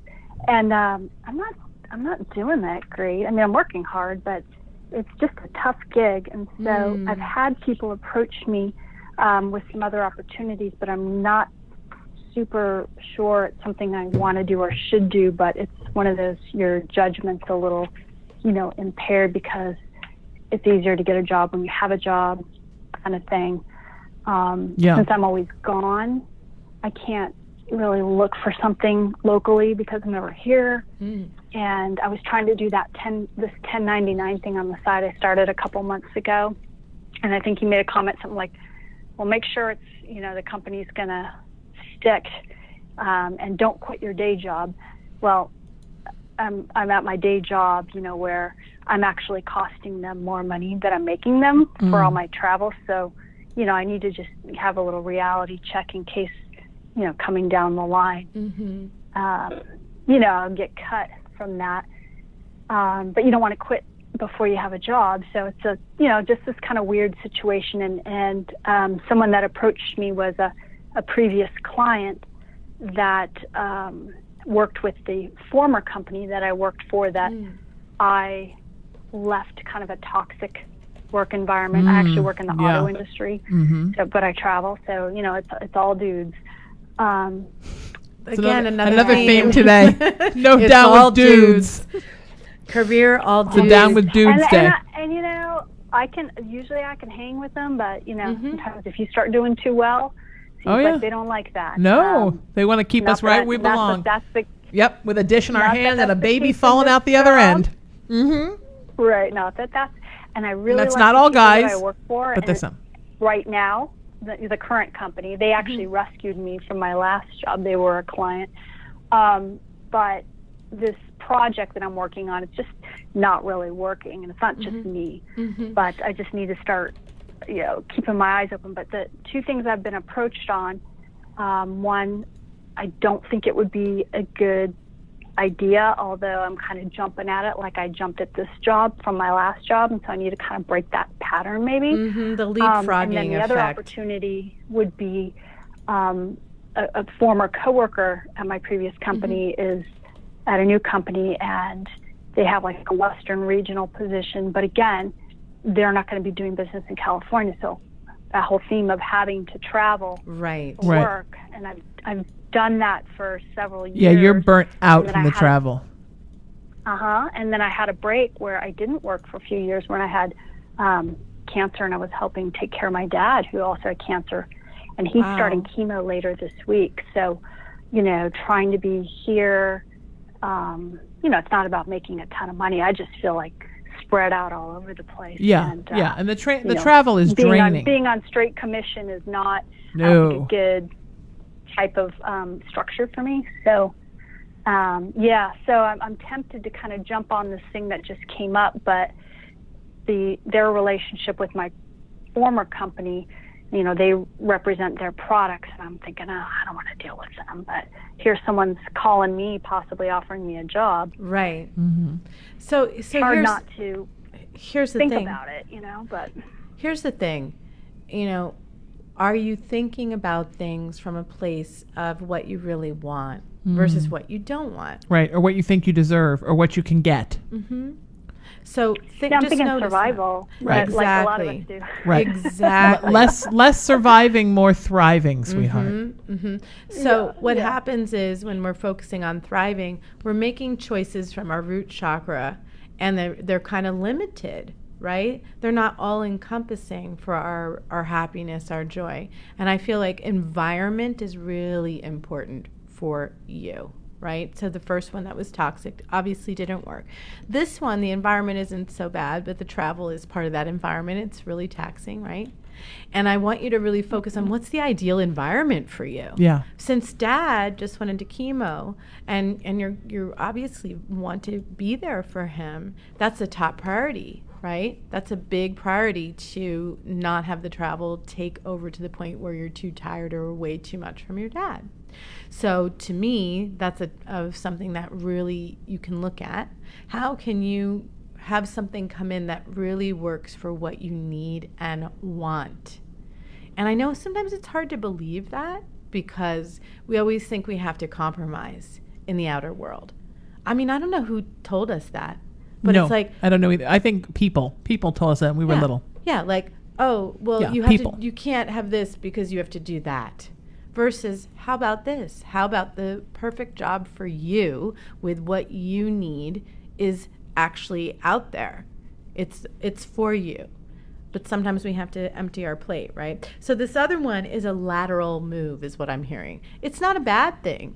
And I'm not doing that great. I mean, I'm working hard, but it's just a tough gig. And so I've had people approach me with some other opportunities, but I'm not super sure it's something I want to do or should do. But it's one of those, your judgment's a little, impaired because it's easier to get a job when you have a job, kind of thing. Since I'm always gone, I can't really look for something locally because I'm never here. And I was trying to do this 1099 thing on the side I started a couple months ago. And I think he made a comment, something like, well, make sure it's, the company's going to stick, and don't quit your day job. Well, I'm at my day job, where I'm actually costing them more money than I'm making them for all my travel. So, I need to just have a little reality check in case, coming down the line, I'll get cut from that. But you don't want to quit before you have a job. So it's just this kind of weird situation. And someone that approached me was a previous client that worked with the former company that I worked for that I left kind of a toxic work environment. I actually work in the auto industry, but I travel. So, it's all dudes. Again, another theme today. No It's down all with dudes. Career all It's dudes. a down with dudes day. And I can hang with them, but sometimes if you start doing too well, seems like they don't like that. No, they want to keep us right where we belong. Yep, with a dish in our hand and a baby falling out the other end. Right. No, that's and I really that's like not the all people that guys, I work for, but and there's some. Right now, the current company, they actually rescued me from my last job. They were a client, but this project that I'm working on, it's just not really working, and it's not just me. But I just need to start, keeping my eyes open. But the two things I've been approached on, one, I don't think it would be a good idea, although I'm kind of jumping at it like I jumped at this job from my last job, and so I need to kind of break that pattern maybe. The leapfrogging and then the effect. other opportunity would be a former coworker at my previous company is at a new company, and they have like a Western regional position, but again, they're not going to be doing business in California, so that whole theme of having to travel work, and I've done that for several years. Yeah, you're burnt out from the travel. And then I had a break where I didn't work for a few years when I had cancer, and I was helping take care of my dad who also had cancer, and he's starting chemo later this week. So, trying to be here, it's not about making a ton of money. I just feel like spread out all over the place. And the travel is draining. Being on straight commission is not a good type of structure for me. So, so I'm tempted to kind of jump on this thing that just came up, but their relationship with my former company, they represent their products, and I'm thinking, I don't want to deal with them. But here's someone's calling me, possibly offering me a job. Right. So it's hard not to think about it, but here's the thing, are you thinking about things from a place of what you really want versus what you don't want? Right, or what you think you deserve, or what you can get. So I'm thinking survival, right? Like a lot of us do. Right, exactly. less surviving, more thriving, sweetheart. So what happens is when we're focusing on thriving, we're making choices from our root chakra, and they're kind of limited. Right? They're not all encompassing for our happiness, our joy. And I feel like environment is really important for you. right? So the first one that was toxic obviously didn't work. This one, the environment isn't so bad, but the travel is part of that environment. It's really taxing, right? And I want you to really focus on what's the ideal environment for you. Yeah. Since Dad just went into chemo, and you're obviously want to be there for him, that's a top priority, right? That's a big priority, to not have the travel take over to the point where you're too tired or way too much from your dad. So to me, that's something that really you can look at. How can you have something come in that really works for what you need and want? And I know sometimes it's hard to believe that, because we always think we have to compromise in the outer world. I mean, I don't know who told us that, but no, it's like, I don't know either. I think people told us that when we were little. Yeah, like, oh, well, Yeah, you can't have this because you have to do that. Versus, how about this? How about the perfect job for you with what you need is actually out there. It's for you. But sometimes we have to empty our plate, right? So this other one is a lateral move, is what I'm hearing. It's not a bad thing.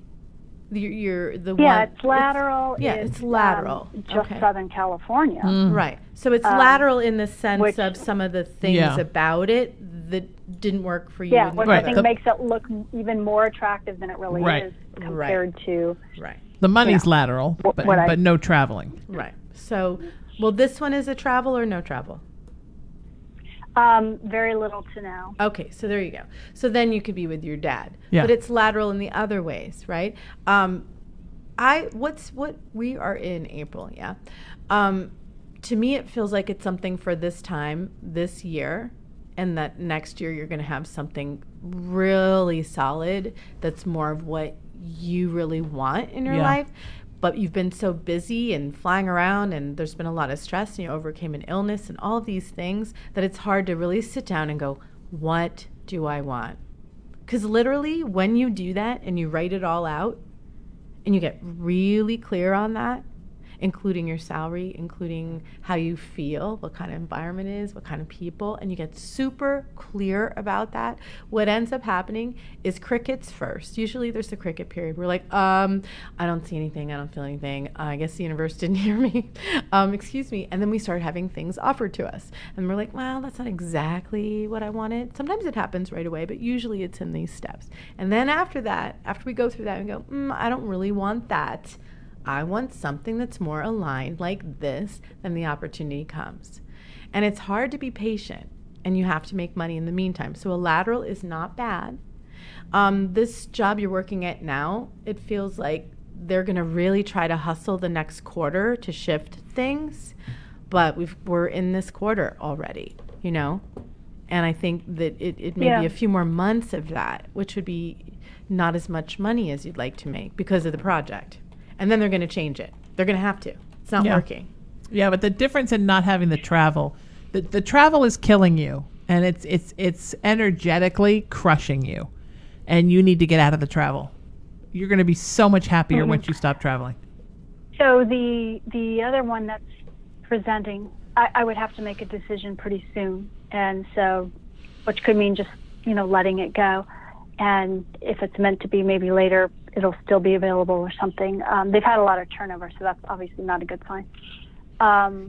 You're the one. Yeah, it's lateral. It's lateral. Just Southern California. Right. So it's lateral in the sense of some of the things Yeah. about it that didn't work for you. Yeah, in which the I other. think makes it look even more attractive than it really Right. is compared to. Right. The money's lateral, but no traveling. Right. So, well, this one is a travel or no travel? Very little to no. Okay, so there you go. So then you could be with your dad, Yeah. but it's lateral in the other ways, right? We are in April, yeah. To me, it feels like it's something for this time, this year, and that next year you're going to have something really solid that's more of what you really want in your life. But you've been so busy and flying around, and there's been a lot of stress, and you overcame an illness and all of these things, that it's hard to really sit down and go, what do I want? Because literally, when you do that and you write it all out and you get really clear on that, including your salary, including how you feel, what kind of environment it is, what kind of people, and you get super clear about that, what ends up happening is crickets first. Usually there's a cricket period. We're like, I don't see anything, I don't feel anything, I guess the universe didn't hear me, excuse me, and then we start having things offered to us. And we're like, well, that's not exactly what I wanted. Sometimes it happens right away, but usually it's in these steps. And then after that, after we go through that and go, I don't really want that, I want something that's more aligned like this, then the opportunity comes. And it's hard to be patient, and you have to make money in the meantime. So a lateral is not bad. This job you're working at now, it feels like they're going to really try to hustle the next quarter to shift things, but we're in this quarter already, you know? And I think that it may be a few more months of that, which would be not as much money as you'd like to make because of the project. And then they're going to change it. They're going to have to. It's not working. Yeah, but the difference in not having the travel, the travel is killing you, and it's energetically crushing you, and you need to get out of the travel. You're going to be so much happier once you stop traveling. So the other one that's presenting, I would have to make a decision pretty soon, and so, which could mean just letting it go, and if it's meant to be maybe later, it'll still be available or something. They've had a lot of turnover, so that's obviously not a good sign.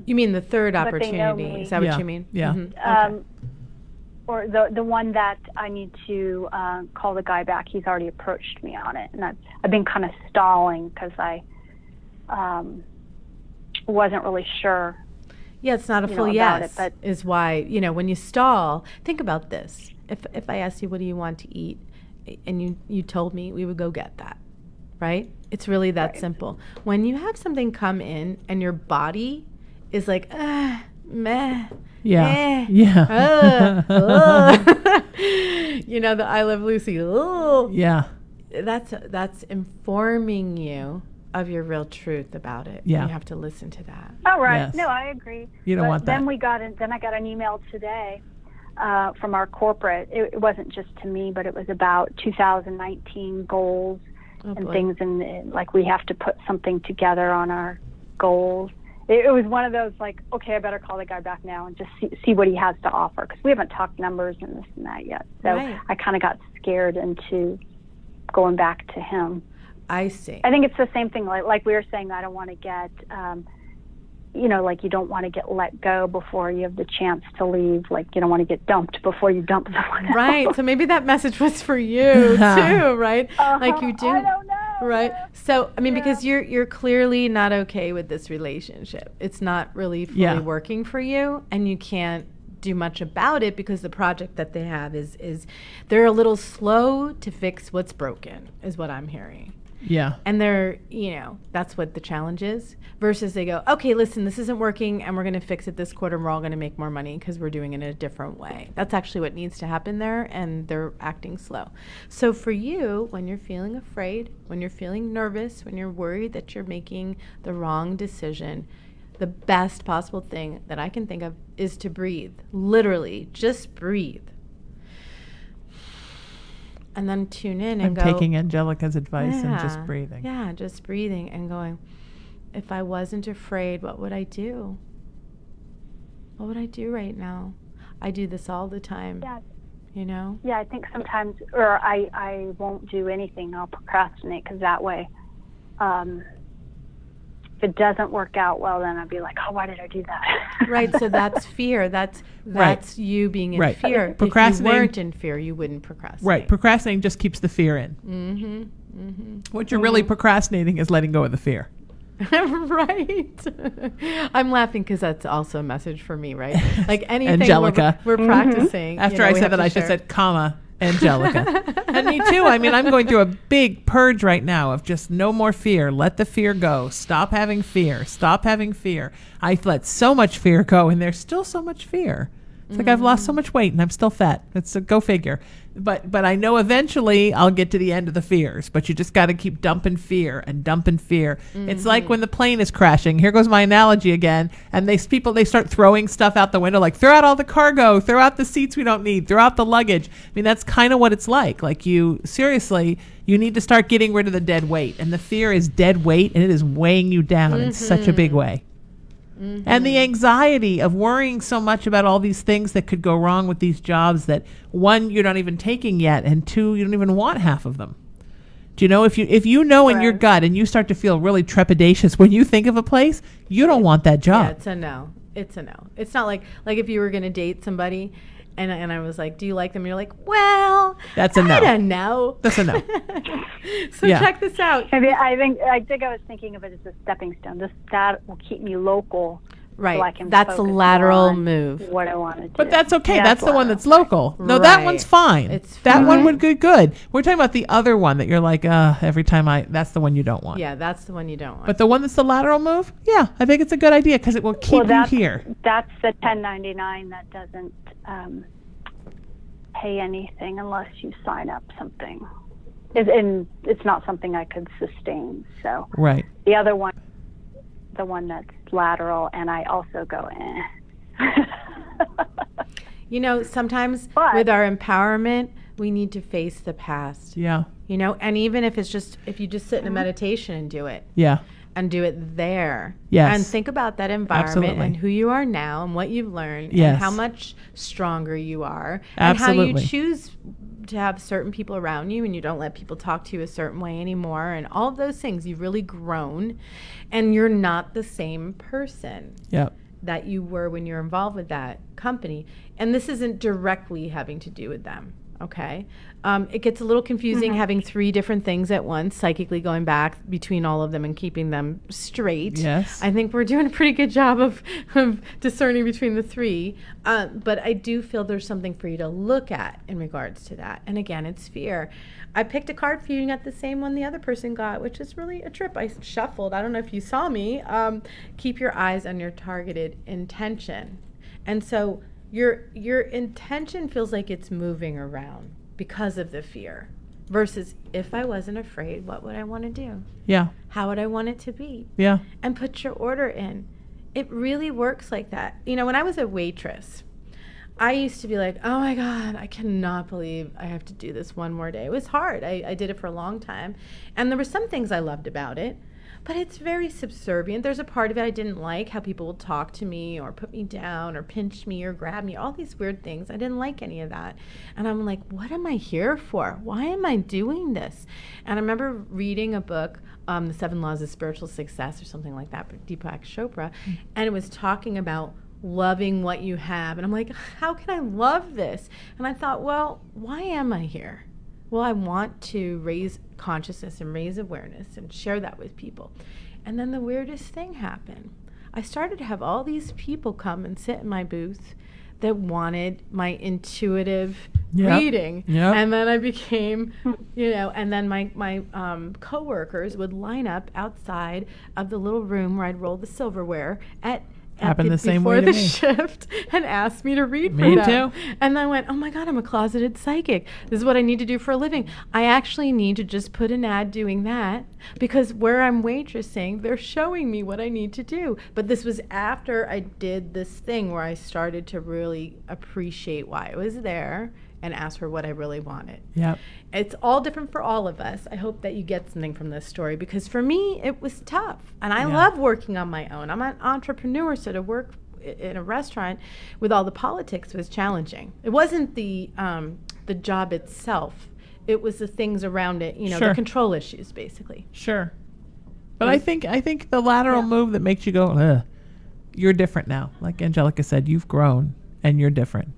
You mean the third opportunity? Is that what you mean? Yeah. Okay. Or the one that I need to call the guy back. He's already approached me on it, and I've been kind of stalling because I wasn't really sure. Yeah, it's not a full yes. But is why when you stall. Think about this. If I asked you, what do you want to eat, and you told me, we would go get that, right? It's really that simple. When you have something come in and your body is like, meh, yeah, the I Love Lucy, yeah, that's informing you of your real truth about it. Yeah, you have to listen to that. Oh, right. Yes. No, I agree. You don't want that. Then I got an email today from our corporate. It wasn't just to me, but it was about 2019 goals and things, and like we have to put something together on our goals. It was one of those like, okay, I better call the guy back now and just see what he has to offer, because we haven't talked numbers and this and that yet. So I kind of got scared into going back to him. I see. I think it's the same thing. Like we were saying, I don't want to get, like you don't want to get let go before you have the chance to leave. Like you don't want to get dumped before you dump someone else. Right. So maybe that message was for you too, right? Like you do. I don't know. Right. So, I mean, because you're clearly not okay with this relationship. It's not really fully working for you, and you can't do much about it because the project that they have is they're a little slow to fix what's broken, is what I'm hearing. Yeah. And they're, that's what the challenge is, versus they go, okay, listen, this isn't working and we're going to fix it this quarter and we're all going to make more money because we're doing it in a different way. That's actually what needs to happen there, and they're acting slow. So for you, when you're feeling afraid, when you're feeling nervous, when you're worried that you're making the wrong decision, the best possible thing that I can think of is to breathe. Literally, just breathe. And then tune in and I'm taking Angelica's advice and just breathing. Yeah, just breathing and going, if I wasn't afraid, what would I do? What would I do right now? I do this all the time. Yeah. Yeah, I think sometimes, or I won't do anything. I'll procrastinate because that way, if it doesn't work out well, then I'd be like, oh, why did I do that? Right, so that's fear. That's you being in fear. If you weren't in fear, you wouldn't procrastinate. Right, procrastinating just keeps the fear in. Mm-hmm. Mm-hmm. What you're really procrastinating is letting go of the fear. Right. I'm laughing because that's also a message for me, right? Like anything Angelica. we're practicing. After I said that, I should have said, Angelica. And me too. I mean, I'm going through a big purge right now of just no more fear. Let the fear go. Stop having fear. Stop having fear. I've let so much fear go, and there's still so much fear. It's like I've lost so much weight and I'm still fat. It's a go figure. But I know eventually I'll get to the end of the fears. But you just got to keep dumping fear and dumping fear. Mm-hmm. It's like when the plane is crashing. Here goes my analogy again. And they start throwing stuff out the window, like throw out all the cargo, throw out the seats we don't need, throw out the luggage. I mean, that's kind of what it's like. Like you need to start getting rid of the dead weight. And the fear is dead weight, and it is weighing you down in such a big way. Mm-hmm. And the anxiety of worrying so much about all these things that could go wrong with these jobs that, one, you're not even taking yet, and two, you don't even want half of them. Do you know, if you know in your gut and you start to feel really trepidatious when you think of a place, you don't want that job. Yeah, it's a no. It's a no. It's not like if you were going to date somebody and I was like, do you like them? And you're like, well, that's a no. I don't know. That's a no. So check this out. I think I was thinking of it as a stepping stone. That will keep me local. Right. So I can that's a lateral move. What I want to do. But that's okay. That's the one that's local. No, that one's fine. It's that fine. one would be good. We're talking about the other one that you're like, every time that's the one you don't want. Yeah, that's the one you don't want. But the one that's the lateral move, yeah, I think it's a good idea because it will keep you here. That's the 1099 that doesn't pay anything unless you sign up something. And it's not something I could sustain. So right. The other one, the one that's lateral, and I also go sometimes with our empowerment, we need to face the past. Yeah. And even if you just sit in a meditation and do it. Yeah. And do it there. Yes. And think about that environment and who you are now and what you've learned and how much stronger you are. Absolutely. And how you choose to have certain people around you and you don't let people talk to you a certain way anymore and all of those things. You've really grown and you're not the same person that you were when you're involved with that company. And this isn't directly having to do with them. Okay. It gets a little confusing having 3 different things at once, psychically going back between all of them and keeping them straight. Yes. I think we're doing a pretty good job of discerning between the 3. But I do feel there's something for you to look at in regards to that. And again, it's fear. I picked a card for you and got the same one the other person got, which is really a trip. I shuffled. I don't know if you saw me. Keep your eyes on your targeted intention. And so your intention feels like it's moving around because of the fear versus if I wasn't afraid, what would I want to do? Yeah. How would I want it to be? Yeah. And put your order in. It really works like that. When I was a waitress, I used to be like, oh my God, I cannot believe I have to do this one more day. It was hard. I did it for a long time. And there were some things I loved about it. but it's very subservient. There's a part of it I didn't like, how people would talk to me or put me down or pinch me or grab me, all these weird things. I didn't like any of that. And I'm like, what am I here for? Why am I doing this? And I remember reading a book, The 7 Laws of Spiritual Success or something like that, by Deepak Chopra, and it was talking about loving what you have. And I'm like, how can I love this? And I thought, well, why am I here? Well, I want to raise consciousness and raise awareness and share that with people. And then the weirdest thing happened. I started to have all these people come and sit in my booth that wanted my intuitive reading. And then I became, and then my coworkers would line up outside of the little room where I'd roll the silverware Happened the same way to me. me. Shift and asked me to read for Me them. too. And I went, oh my God, I'm a closeted psychic. This is what I need to do for a living. I actually need to just put an ad doing that, because where I'm waitressing, they're showing me what I need to do. But this was after I did this thing where I started to really appreciate why I was there and ask for what I really wanted. Yep. It's all different for all of us. I hope that you get something from this story, because for me, it was tough. And I love working on my own. I'm an entrepreneur, so to work in a restaurant with all the politics was challenging. It wasn't the job itself. It was the things around it, the control issues, basically. Sure. But I think the lateral move that makes you go, ugh, you're different now. Like Angelica said, you've grown and you're different.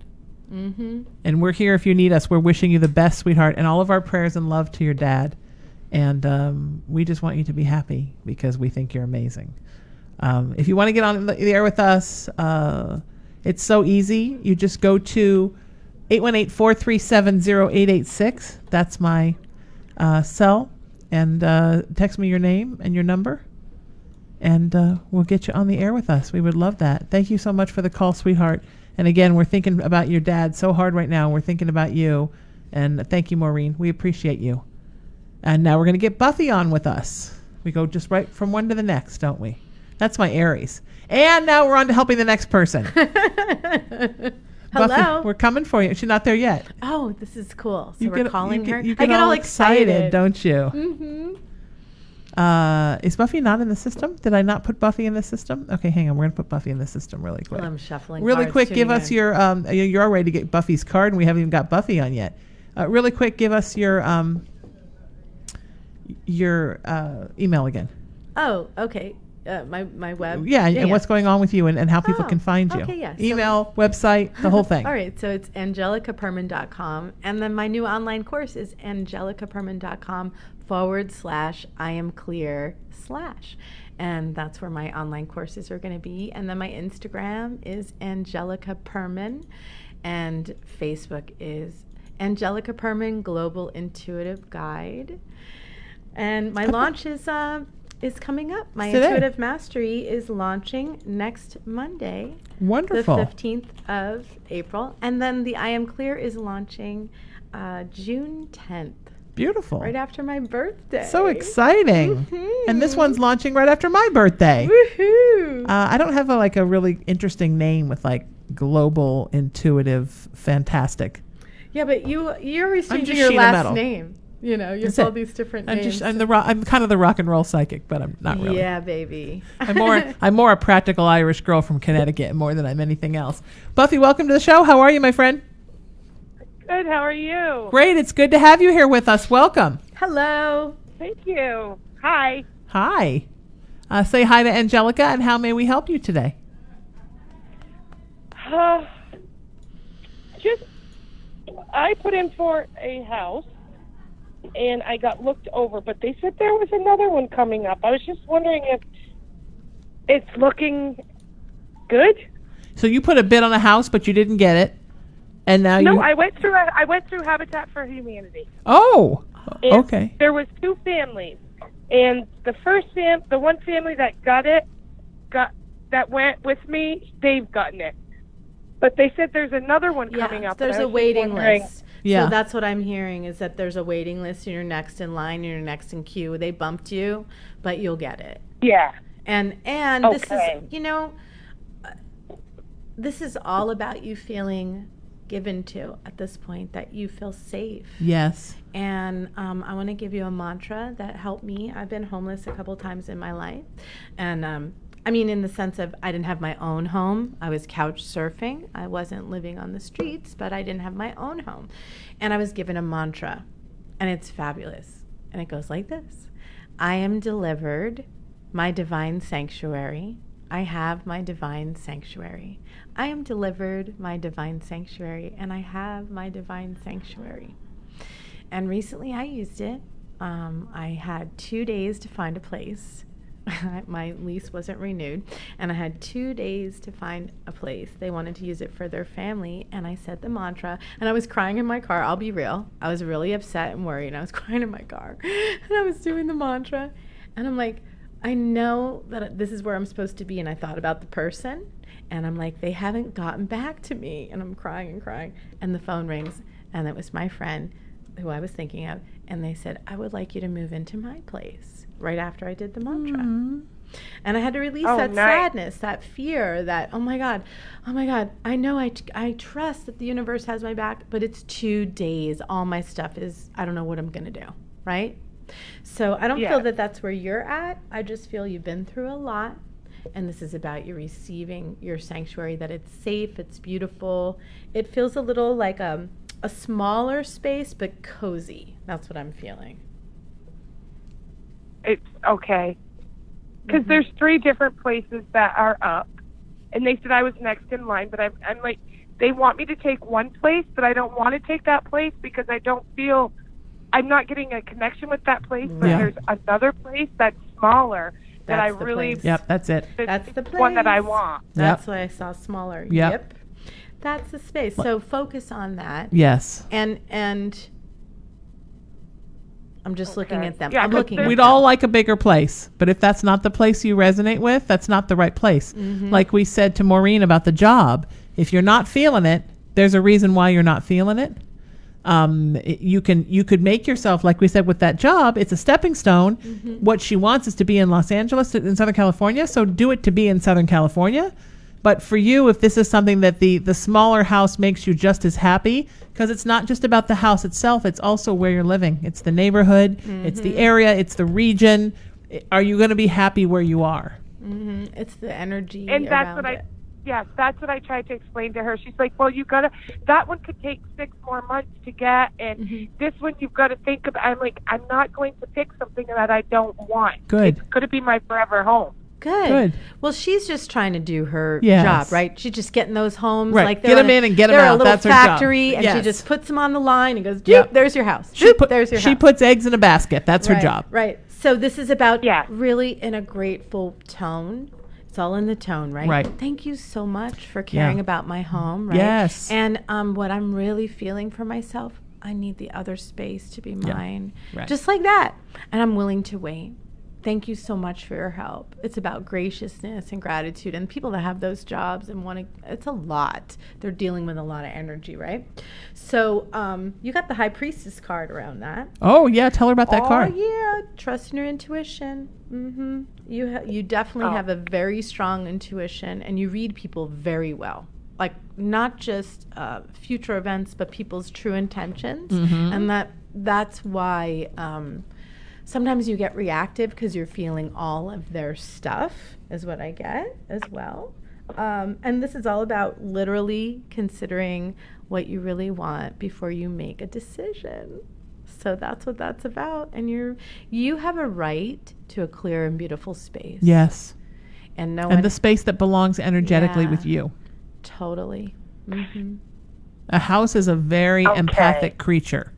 Mm-hmm. And we're here if you need us. We're wishing you the best, sweetheart, and all of our prayers and love to your dad. And we just want you to be happy because we think you're amazing. If you want to get on the air with us, it's so easy. You just go to 818-437-0886. That's my cell. And text me your name and your number. And we'll get you on the air with us. We would love that. Thank you so much for the call, sweetheart. And again, we're thinking about your dad so hard right now. We're thinking about you. And thank you, Maureen. We appreciate you. And now we're going to get Buffy on with us. We go just right from one to the next, don't we? That's my Aries. And now we're on to helping the next person. Hello. Buffy, we're coming for you. She's not there yet. Oh, this is cool. So we're calling her. You get all excited, don't you? Mm-hmm. Is Buffy not in the system? Did I not put Buffy in the system? Okay, hang on. We're going to put Buffy in the system really quick. Well, I'm shuffling really cards, quick, give us your, you're all ready to get Buffy's card, and we haven't even got Buffy on yet. Really quick, give us your email again. Oh, okay. My web. Yeah, and what's going on with you and how people can find you. Okay, yes. Email, website, the whole thing. All right, so it's angelicaperman.com. And then my new online course is angelicaperman.com/I am clear/. And that's where my online courses are going to be. And then my Instagram is Angelica Perman. And Facebook is Angelica Perman Global Intuitive Guide. And my launch is coming up. My Intuitive Mastery is launching next Monday. Wonderful. The 15th of April. And then the I Am Clear is launching June 10th. Beautiful. Right after my birthday. So exciting. Mm-hmm. And this one's launching right after my birthday. Woohoo! I don't have a really interesting name with global, intuitive, fantastic. Yeah, but you're always changing just your Sheena last Metal. name. You have all these different names. I'm kind of the rock and roll psychic, but I'm not really. Yeah, baby. I'm more a practical Irish girl from Connecticut more than I'm anything else. Buffy, welcome to the show. How are you, my friend? Good. How are you? Great. It's good to have you here with us. Welcome. Hello. Thank you. Hi. Hi. Say hi to Angelica, and how may we help you today? I put in for a house, and I got looked over, but they said there was another one coming up. I was just wondering if it's looking good. So you put a bid on a house, but you didn't get it, and now I went through Habitat for Humanity. Oh, and okay. There was 2 families, and the one family that that went with me, they've gotten it. But they said there's another one coming up. There's a waiting list. Yeah. So that's what I'm hearing, is that there's a waiting list, and you're next in line, and you're next in queue. They bumped you, but you'll get it. Yeah. And okay. this is, this is all about you feeling given to at this point that you feel safe. Yes. And I want to give you a mantra that helped me. I've been homeless a couple times in my life. And I mean, in the sense of I didn't have my own home. I was couch surfing. I wasn't living on the streets, but I didn't have my own home. And I was given a mantra, and it's fabulous. And it goes like this. I am delivered my divine sanctuary. I have my divine sanctuary. I am delivered my divine sanctuary, and I have my divine sanctuary. And recently I used it. I had 2 days to find a place. My lease wasn't renewed, and I had 2 days to find a place. They wanted to use it for their family, and I said the mantra, and I was crying in my car. I'll be real. I was really upset and worried. I was crying in my car, and I was doing the mantra, and I'm like, I know that this is where I'm supposed to be, and I thought about the person, and I'm like, they haven't gotten back to me, and I'm crying and crying, and the phone rings, and it was my friend who I was thinking of, and they said, I would like you to move into my place right after I did the mantra. Mm-hmm. And I had to release that sadness, that fear, that, oh my God, I know I trust that the universe has my back, but it's 2 days. All my stuff is, I don't know what I'm going to do, right? So I don't feel that that's where you're at. I just feel you've been through a lot, and this is about you receiving your sanctuary, that it's safe, it's beautiful. It feels a little like a smaller space, but cozy. That's what I'm feeling. It's okay. Because there's 3 different places that are up, and they said I was next in line, but I'm like, they want me to take one place, but I don't want to take that place because I don't feel, I'm not getting a connection with that place, but there's another place that's smaller that I really... Place. Yep, that's it. That's the place. One that I want. That's why I saw smaller. Yep. That's the space. So focus on that. Yes. And I'm just looking at them. Yeah, I'm looking. We'd all like a bigger place, but if that's not the place you resonate with, that's not the right place. Mm-hmm. Like we said to Maureen about the job, if you're not feeling it, there's a reason why you're not feeling it. You could make yourself, like we said with that job, it's a stepping stone. Mm-hmm. What she wants is to be in Los Angeles, in Southern California. So do it to be in Southern California. But for you, if this is something that the smaller house makes you just as happy, because it's not just about the house itself, it's also where you're living. It's the neighborhood, it's the area, it's the region. Are you going to be happy where you are? Mm-hmm. It's the energy and that's around it. That's what I tried to explain to her. She's like, well, that one could take 6 more months to get, and this one you've got to think about. I'm like, I'm not going to pick something that I don't want. Good. It's going to be my forever home. Good. Well, she's just trying to do her job, right? She's just getting those homes. Right. Like get them in and get them out. They're a little That's factory, her job. and she just puts them on the line and goes, there's your house. There's your house. She puts eggs in a basket. That's her job. Right. So this is about really in a grateful tone. It's all in the tone, right? Right. Thank you so much for caring about my home, right? Yes. And what I'm really feeling for myself, I need the other space to be mine. Right. Just like that. And I'm willing to wait. Thank you so much for your help. It's about graciousness and gratitude. And people that have those jobs and it's a lot. They're dealing with a lot of energy, right? So you got the High Priestess card around that. Oh, yeah. Tell her about that card. Oh, yeah. Trust in your intuition. Mm-hmm. You definitely have a very strong intuition, and you read people very well. Like, not just future events, but people's true intentions. Mm-hmm. And that's why... sometimes you get reactive because you're feeling all of their stuff, is what I get as well. And this is all about literally considering what you really want before you make a decision. So that's what that's about. And you have a right to a clear and beautiful space. Yes. And the space that belongs energetically with you. Totally. Mm-hmm. A house is a very empathic creature.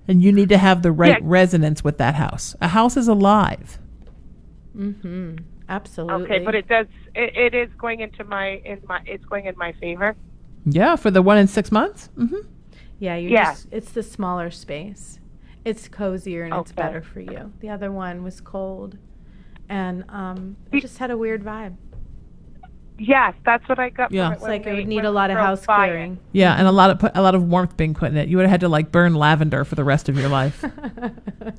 And you need to have the right resonance with that house. A house is alive. Mm-hmm. Absolutely. Okay, but it is going it's going in my favor. Yeah, for the 1 in 6 months. Mm-hmm. Yeah, it's the smaller space. It's cozier and it's better for you. The other one was cold, and it just had a weird vibe. Yes, that's what I got. Yeah, it's like it would need a lot of house clearing. Yeah, and a lot of warmth being put in it. You would have had to like burn lavender for the rest of your life.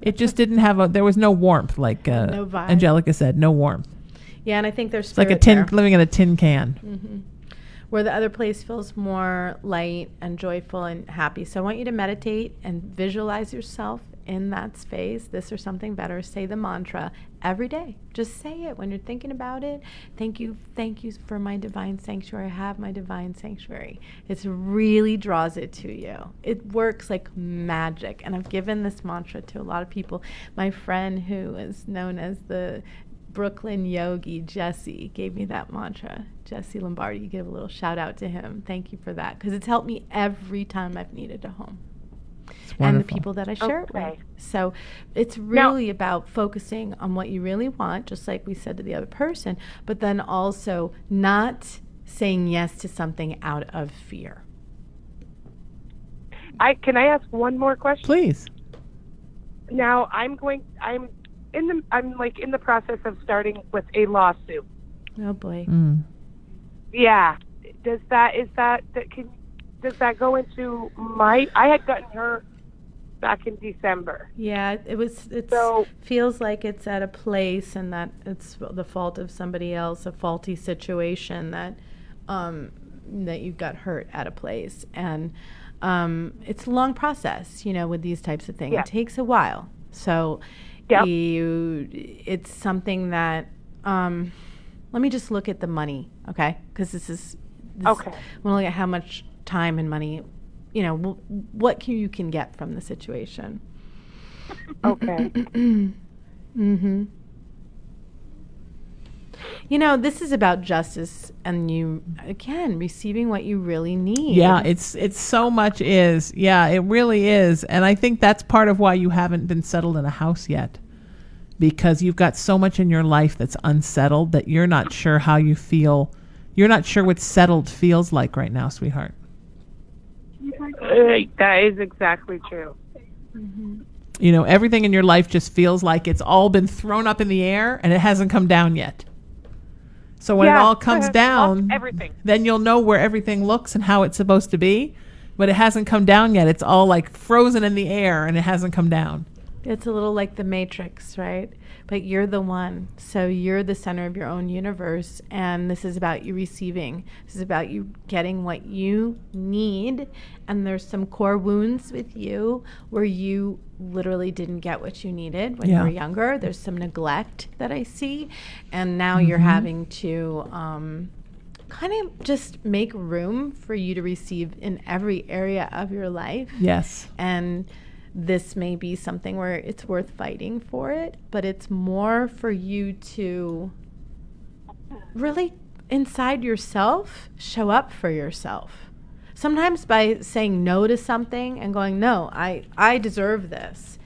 It just didn't have there was no warmth, like no vibe. Angelica said, no warmth. Yeah, and I think there's like living in a tin can. Mm-hmm. where the other place feels more light and joyful and happy. So I want you to meditate and visualize yourself in that space, this or something better. Say the mantra every day. Just say it when you're thinking about it. Thank you for my divine sanctuary. I have my divine sanctuary. It really draws it to you. It works like magic. And I've given this mantra to a lot of people. My friend who is known as the Brooklyn yogi, Jesse, gave me that mantra. Jesse Lombardi, give a little shout out to him. Thank you for that, because it's helped me every time I've needed a home. And the people that I share it with. So it's really about focusing on what you really want, just like we said to the other person, but then also not saying yes to something out of fear. Can I ask one more question? Please. Now I'm in the process of starting with a lawsuit. Oh boy. Yeah. Does that go into I had gotten hurt back in December. Yeah, feels like it's at a place and that it's the fault of somebody else, a faulty situation that you got hurt at a place. And it's a long process, with these types of things. Yeah. It takes a while. So it's something that let me just look at the money, okay? Because this okay. I want to look at how much time and money, what you can get from the situation. Okay. This is about justice and you, again, receiving what you really need. Yeah, it's so much is. Yeah, it really is. And I think that's part of why you haven't been settled in a house yet. Because you've got so much in your life that's unsettled that you're not sure how you feel. You're not sure what settled feels like right now, sweetheart. That is exactly true. Everything in your life just feels like it's all been thrown up in the air and it hasn't come down yet. So when it all comes down, then you'll know where everything looks and how it's supposed to be. But it hasn't come down yet. It's all like frozen in the air and it hasn't come down. It's a little like the Matrix, right? But you're the one. So you're the center of your own universe. And this is about you receiving. This is about you getting what you need. And there's some core wounds with you where you literally didn't get what you needed when you were younger. There's some neglect that I see. And now you're having to kind of just make room for you to receive in every area of your life. Yes. And this may be something where it's worth fighting for it, but it's more for you to really inside yourself show up for yourself. Sometimes by saying no to something and going, no, I deserve this.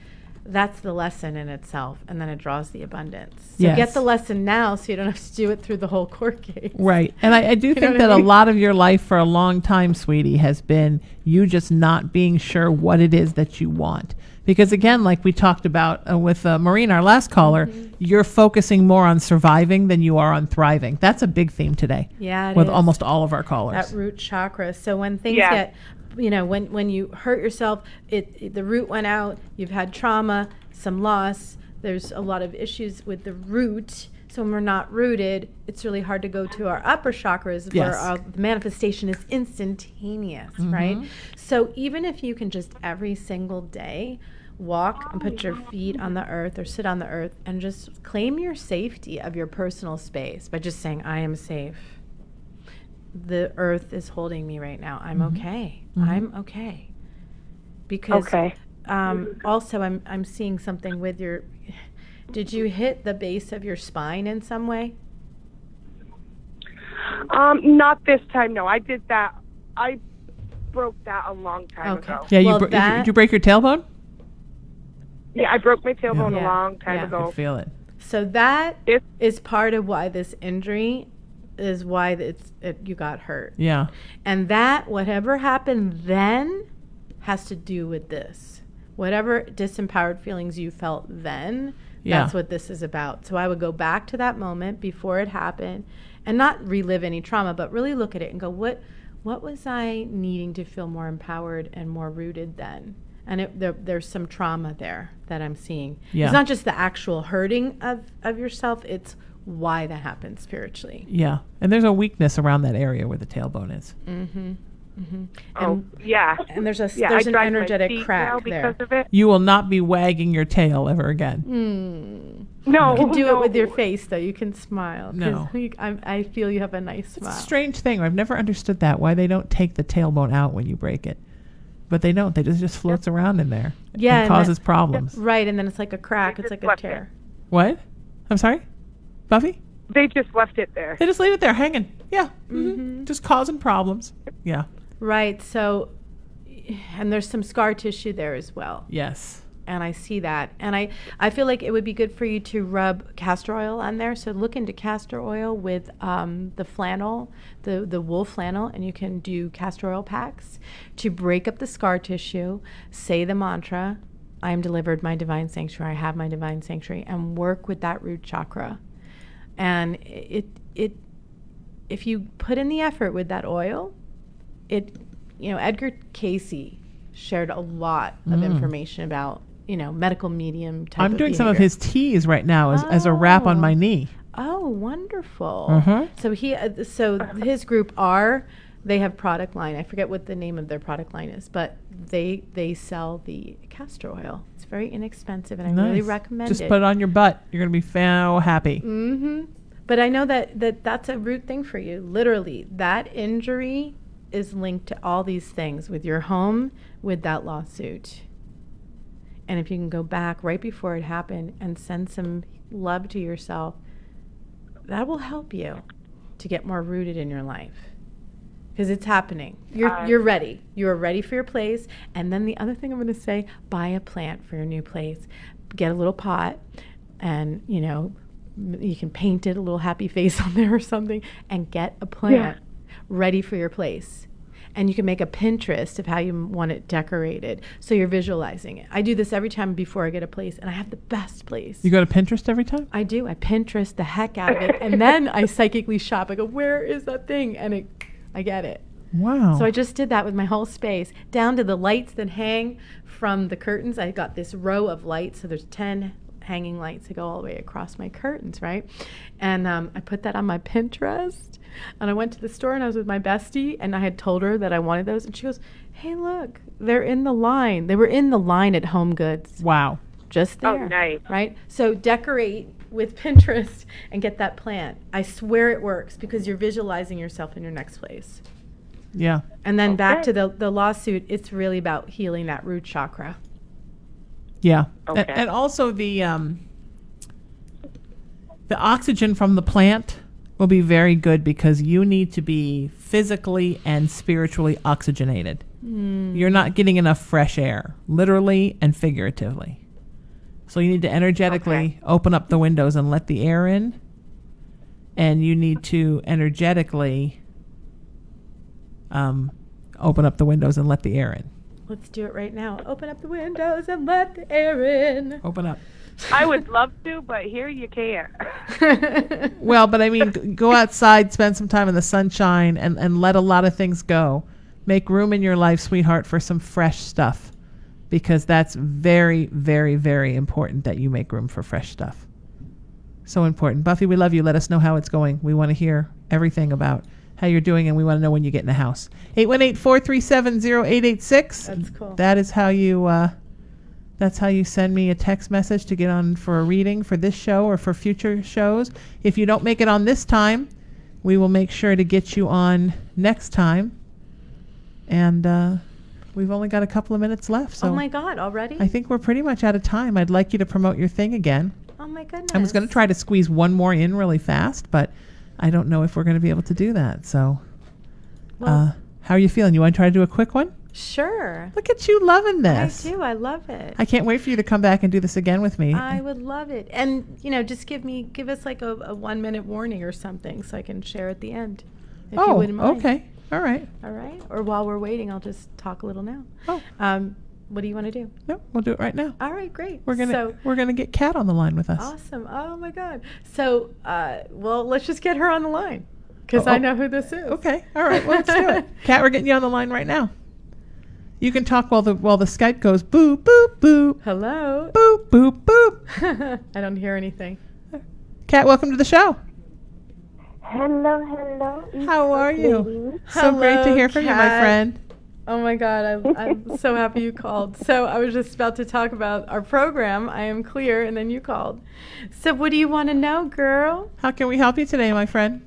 That's the lesson in itself, and then it draws the abundance. So get the lesson now so you don't have to do it through the whole court case. Right. And I do think that a lot of your life for a long time, sweetie, has been you just not being sure what it is that you want. Because again, like we talked about with Maureen, our last caller, you're focusing more on surviving than you are on thriving. That's a big theme today. Yeah, with almost all of our callers. That root chakra. So when things get... when you hurt yourself, the root went out, you've had trauma, some loss, there's a lot of issues with the root. So when we're not rooted, it's really hard to go to our upper chakras where the manifestation is instantaneous, right? So even if you can just every single day walk and put your feet on the earth or sit on the earth and just claim your safety of your personal space by just saying, I am safe. The earth is holding me right now. I'm okay. I'm okay. Because also I'm seeing something with your... Did you hit the base of your spine in some way? Not this time, no. I did that. I broke that a long time ago. Yeah, did you break your tailbone? Yeah, I broke my tailbone a long time ago. I could feel it. So that is part of why this injury is why you got hurt. Yeah. And that, whatever happened then, has to do with this. Whatever disempowered feelings you felt then, that's what this is about. So I would go back to that moment before it happened and not relive any trauma, but really look at it and go, what was I needing to feel more empowered and more rooted then? And there's some trauma there that I'm seeing. Yeah. It's not just the actual hurting of yourself, it's why that happens spiritually. Yeah. And there's a weakness around that area where the tailbone is. Mm-hmm. Mm-hmm. And there's an energetic crack there. Of it. You will not be wagging your tail ever again. No. You can do it with your face, though. You can smile. No. I feel you have a nice smile. It's a strange thing. I've never understood that, why they don't take the tailbone out when you break it. But they don't. They just floats around in there. Yeah. And causes problems. Right, and then it's like a crack. It's like a tear. What? I'm sorry? Buffy? They just left it there. They just leave it there hanging. Yeah. Mm-hmm. Just causing problems. Yeah. Right. So, and there's some scar tissue there as well. Yes. And I see that. And I feel like it would be good for you to rub castor oil on there. So look into castor oil with the flannel, the wool flannel, and you can do castor oil packs to break up the scar tissue. Say the mantra, I am delivered my divine sanctuary. I have my divine sanctuary, and work with that root chakra. And if you put in the effort with that oil, Edgar Casey shared a lot of information about, medical medium type I'm of doing behavior. some of his teas right now as a wrap on my knee. Oh, wonderful. Mm-hmm. So his group they have product line. I forget what the name of their product line is, but they sell the castor oil. It's very inexpensive, and I really recommend it. Just put it on your butt. You're going to be so happy. Mm-hmm. But I know that's a root thing for you. Literally, that injury is linked to all these things with your home, with that lawsuit. And if you can go back right before it happened and send some love to yourself, that will help you to get more rooted in your life. Because it's happening. You're ready. You're ready for your place. And then the other thing I'm going to say, buy a plant for your new place. Get a little pot, and, you can paint it, a little happy face on there or something, and get a plant ready for your place. And you can make a Pinterest of how you want it decorated, so you're visualizing it. I do this every time before I get a place, and I have the best place. You go to Pinterest every time? I do. I Pinterest the heck out of it, and then I psychically shop. I go, where is that thing? And I get it. Wow. So I just did that with my whole space, down to the lights that hang from the curtains. I got this row of lights, so there's 10 hanging lights that go all the way across my curtains, right? And I put that on my Pinterest, and I went to the store, and I was with my bestie, and I had told her that I wanted those, and she goes, hey, look, they're in the line. They were in the line at Home Goods. Wow. Just there. Oh, nice. Right? So decorate with Pinterest and get that plant. I swear it works, because you're visualizing yourself in your next place. Yeah. And then back to the lawsuit, it's really about healing that root chakra. Yeah. Okay. And also the oxygen from the plant will be very good, because you need to be physically and spiritually oxygenated. You're not getting enough fresh air, literally and figuratively. So you need to energetically open up the windows and let the air in. And you need to energetically open up the windows and let the air in. Let's do it right now. Open up the windows and let the air in. Open up. I would love to, but here you can't. Well, but I mean, go outside, spend some time in the sunshine, and let a lot of things go. Make room in your life, sweetheart, for some fresh stuff, because that's very, very, very important that you make room for fresh stuff. So important. Buffy, we love you. Let us know how it's going. We want to hear everything about how you're doing, and we want to know when you get in the house. 818-437-0886. That's cool. That is how you that's how you send me a text message to get on for a reading for this show or for future shows. If you don't make it on this time, we will make sure to get you on next time. And we've only got a couple of minutes left. So oh my God, already? I think we're pretty much out of time. I'd like you to promote your thing again. Oh my goodness. I was going to try to squeeze one more in really fast, but I don't know if we're going to be able to do that. So how are you feeling? You want to try to do a quick one? Sure. Look at you loving this. I do. I love it. I can't wait for you to come back and do this again with me. I would love it. And, just give us like a 1 minute warning or something so I can share at the end. If you wouldn't mind. Okay. All right. All right. Or while we're waiting, I'll just talk a little now. Oh. What do you want to do? No, we'll do it right now. All right, great. We're gonna get Kat on the line with us. Awesome. Oh my God. So, let's just get her on the line, because I know who this is. Okay. All right. Well, let's do it. Kat, we're getting you on the line right now. You can talk while the Skype goes boop boop boop. Hello. Boop boop boop. I don't hear anything. Kat, welcome to the show. Hello. How are you? Ladies. So great to hear from you, my Kat. friend. Oh my God, I'm so happy you called. So I was just about to talk about our program, I Am Clear, and then you called. So what do you want to know, girl? How can we help you today, my friend?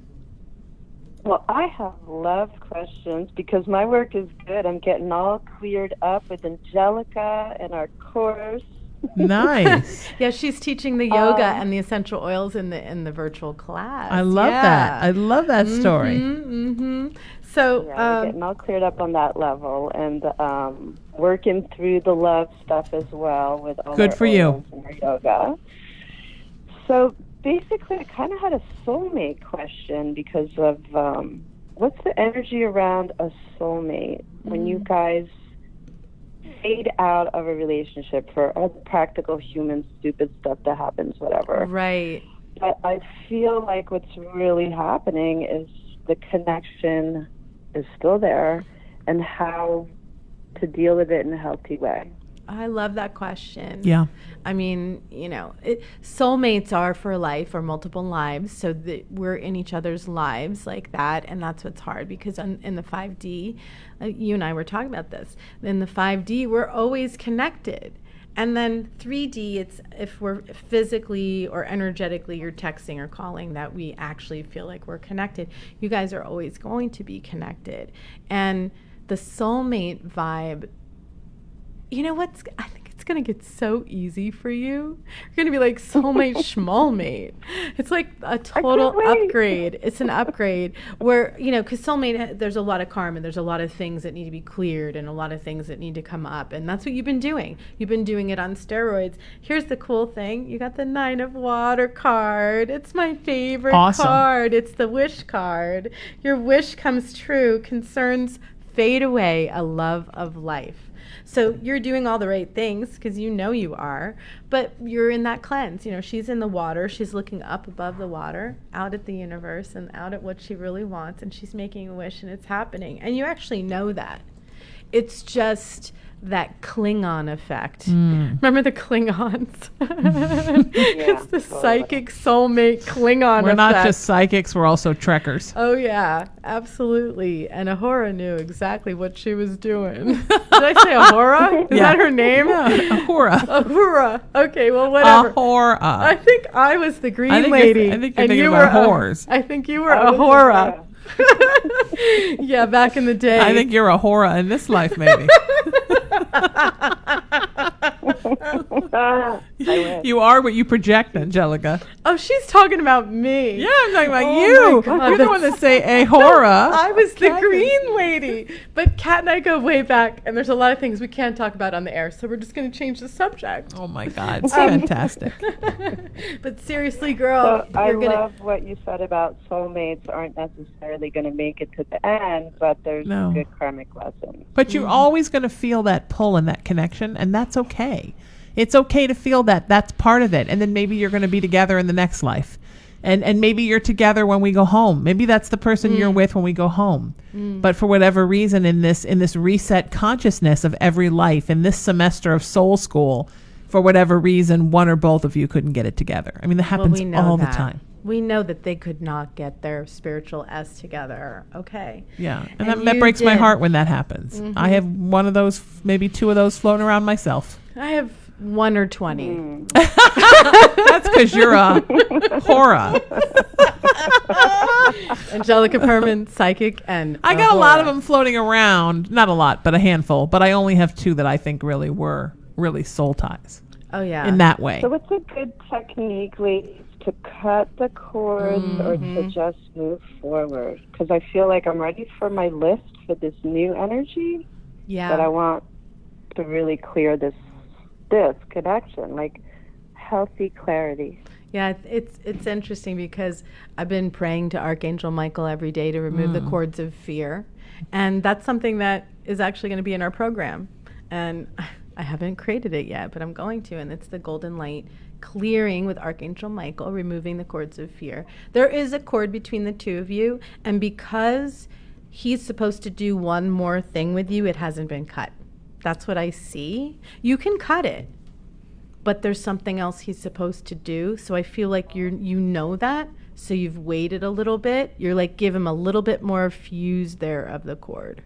Well, I have love questions because my work is good. I'm getting all cleared up with Angelica and our course. Nice. Yeah, she's teaching the yoga and the essential oils in the virtual class. I love that. I love that story. So I'm getting all cleared up on that level and working through the love stuff as well with all Good our for you. oils and our yoga. So basically, I kind of had a soulmate question because of what's the energy around a soulmate when you guys fade out of a relationship for all the practical human stupid stuff that happens, whatever. Right. But I feel like what's really happening is the connection is still there and how to deal with it in a healthy way. I love that question. Yeah. I mean, soulmates are for life or multiple lives, so that we're in each other's lives like that, and that's what's hard because in the 5D, you and I were talking about this, in the 5D, we're always connected. And then 3D, it's if we're physically or energetically, you're texting or calling, that we actually feel like we're connected. You guys are always going to be connected. And the soulmate vibe, you know what's, I think it's going to get so easy for you. You're going to be like soulmate schmalmate. It's like a total upgrade. It's an upgrade where, because soulmate, there's a lot of karma. There's a lot of things that need to be cleared and a lot of things that need to come up. And that's what you've been doing. You've been doing it on steroids. Here's the cool thing. You got the 9 of Water card. It's my favorite card. It's the wish card. Your wish comes true. Concerns fade away. A love of life. So you're doing all the right things because you are, but you're in that cleanse. She's in the water. She's looking up above the water, out at the universe and out at what she really wants, and she's making a wish, and it's happening. And you actually know that. It's just that Klingon effect. Remember the Klingons? It's the psychic soulmate Klingon We're effect. not just psychics, we're also trekkers. Oh, yeah, absolutely. And Ahura knew exactly what she was doing. Did I say Ahura? Is that her name? Yeah, Ahura. Ahura. Okay, well, whatever. Ahura. I think I was the green lady. I think you're thinking about whores. I think you were Ahura. Yeah, back in the day. I think you're Ahura in this life, maybe. You are what you project, Angelica. Oh, she's talking about me. Yeah, I'm talking about you. God, You're the one that say Ahura. I was the green lady. But Kat and I go way back, and there's a lot of things we can't talk about on the air, so we're just going to change the subject. Oh, my God. It's fantastic. But seriously, girl, I love what you said about soulmates aren't necessarily going to make it to the end, but there's a good karmic lesson. But you're always going to feel that pull and that connection, and that's okay. It's okay to feel that. That's part of it. And then maybe you're going to be together in the next life. And maybe you're together when we go home. Maybe that's the person you're with when we go home. But for whatever reason, in this reset consciousness of every life, in this semester of soul school, for whatever reason, one or both of you couldn't get it together. I mean, that happens all the time. We know that they could not get their spiritual S together. Okay. Yeah. And that breaks my heart when that happens. I have one of those, maybe 2 of those floating around myself. I have 1 or 20. That's because you're a Hora. Angelica Perman, psychic, and I got a lot of them floating around. Not a lot, but a handful. But I only have 2 that I think really were soul ties. Oh, yeah. In that way. So what's a good technique, ladies, to cut the cords or to just move forward? Because I feel like I'm ready for my list for this new energy. Yeah. But I want to really clear this connection, like healthy clarity. Yeah, it's interesting because I've been praying to Archangel Michael every day to remove the cords of fear. And that's something that is actually going to be in our program. And I haven't created it yet, but I'm going to. And it's the golden light clearing with Archangel Michael, removing the cords of fear. There is a cord between the 2 of you. And because he's supposed to do one more thing with you, it hasn't been cut. That's what I see. You can cut it. but there's something else he's supposed to do. So I feel like you know that. So you've waited a little bit. You're like, give him a little bit more fuse there of the cord.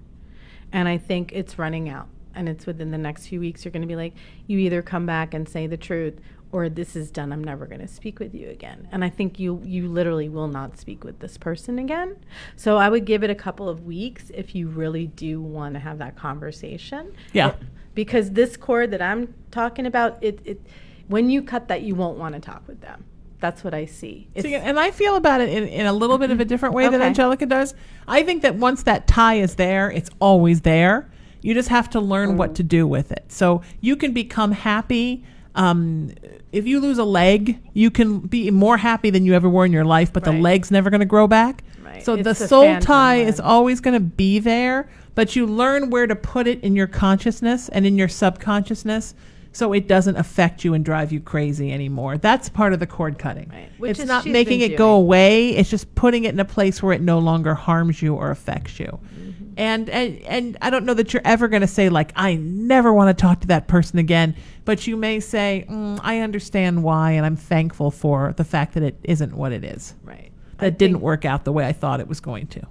And I think it's running out. And it's within the next few weeks, you're going to be like, you either come back and say the truth, or this is done. I'm never going to speak with you again. And I think you literally will not speak with this person again. So I would give it a couple of weeks if you really do want to have that conversation. Yeah. Because this cord that I'm talking about, it when you cut that, you won't want to talk with them. That's what I see. And I feel about it in a little bit of a different way than Angelica does. I think that once that tie is there, it's always there. You just have to learn what to do with it. So you can become happy. If you lose a leg, you can be more happy than you ever were in your life, but the leg's never going to grow back. Right. So the soul tie is always going to be there, but you learn where to put it in your consciousness and in your subconsciousness so it doesn't affect you and drive you crazy anymore. That's part of the cord cutting. Right. It's not making it go away. It's just putting it in a place where it no longer harms you or affects you. Mm-hmm. And I don't know that you're ever going to say, like, I never want to talk to that person again. But you may say, I understand why, and I'm thankful for the fact that it isn't what it is. Right. That didn't work out the way I thought it was going to.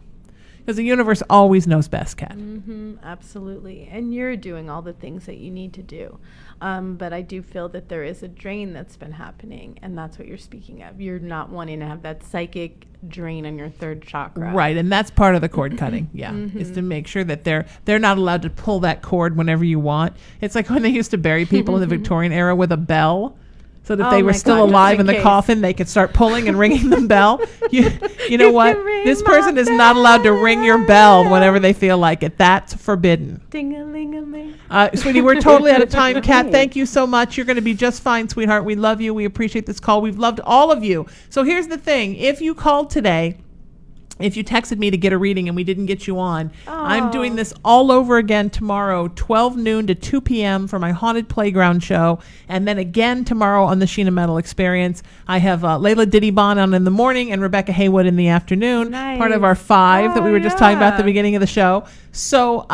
Because the universe always knows best, Kat. Mm-hmm, absolutely. And you're doing all the things that you need to do. But I do feel that there is a drain that's been happening, and that's what you're speaking of. You're not wanting to have that psychic drain on your third chakra. Right, and that's part of the cord cutting, is to make sure that they're not allowed to pull that cord whenever you want. It's like when they used to bury people in the Victorian era with a bell. So that they were still alive in the coffin, they could start pulling and ringing the bell. You know what? This person is not allowed to ring your bell whenever they feel like it. That's forbidden. Ding-a-ling-a-ling. Sweetie, we're totally out of time. Kat, thank you so much. You're going to be just fine, sweetheart. We love you. We appreciate this call. We've loved all of you. So here's the thing. If you called today, if you texted me to get a reading and we didn't get you on, I'm doing this all over again tomorrow, 12 noon to 2 p.m. for my Haunted Playground show. And then again tomorrow on the Sheena Metal Experience. I have Layla Didibon on in the morning and Rebecca Haywood in the afternoon. Nice. Part of our 5 that we were just talking about at the beginning of the show. So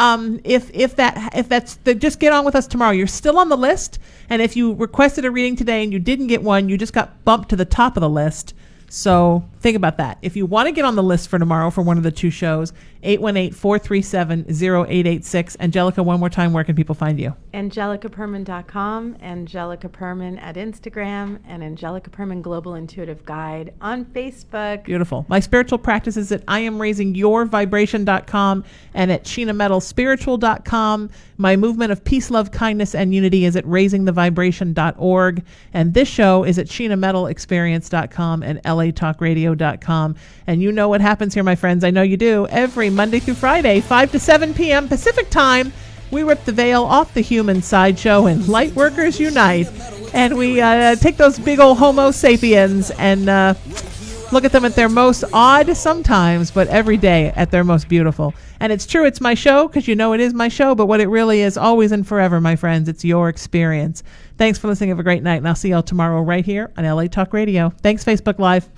if that's just get on with us tomorrow. You're still on the list. And if you requested a reading today and you didn't get one, you just got bumped to the top of the list. So think about that. If you want to get on the list for tomorrow for one of the 2 shows, 818-437-0886. Angelica, one more time, where can people find you? AngelicaPerman.com, Angelica Perman at Instagram, and Angelica Perman Global Intuitive Guide on Facebook. Beautiful. My spiritual practice is at IamRaisingYourVibration.com and at SheenaMetalSpiritual.com. My movement of peace, love, kindness, and unity is at RaisingTheVibration.org. And this show is at SheenaMetalExperience.com and LATalkRadio.com. And you know what happens here, my friends. I know you do. Every Monday through Friday, 5 to 7 p.m. Pacific time, we rip the veil off the human sideshow in Lightworkers Unite. And we take those big old Homo sapiens and look at them at their most odd sometimes, but every day at their most beautiful. And it's true, it's my show, because you know it is my show, but what it really is, always and forever, my friends, it's your experience. Thanks for listening. Have a great night, and I'll see y'all tomorrow right here on LA Talk Radio. Thanks, Facebook Live.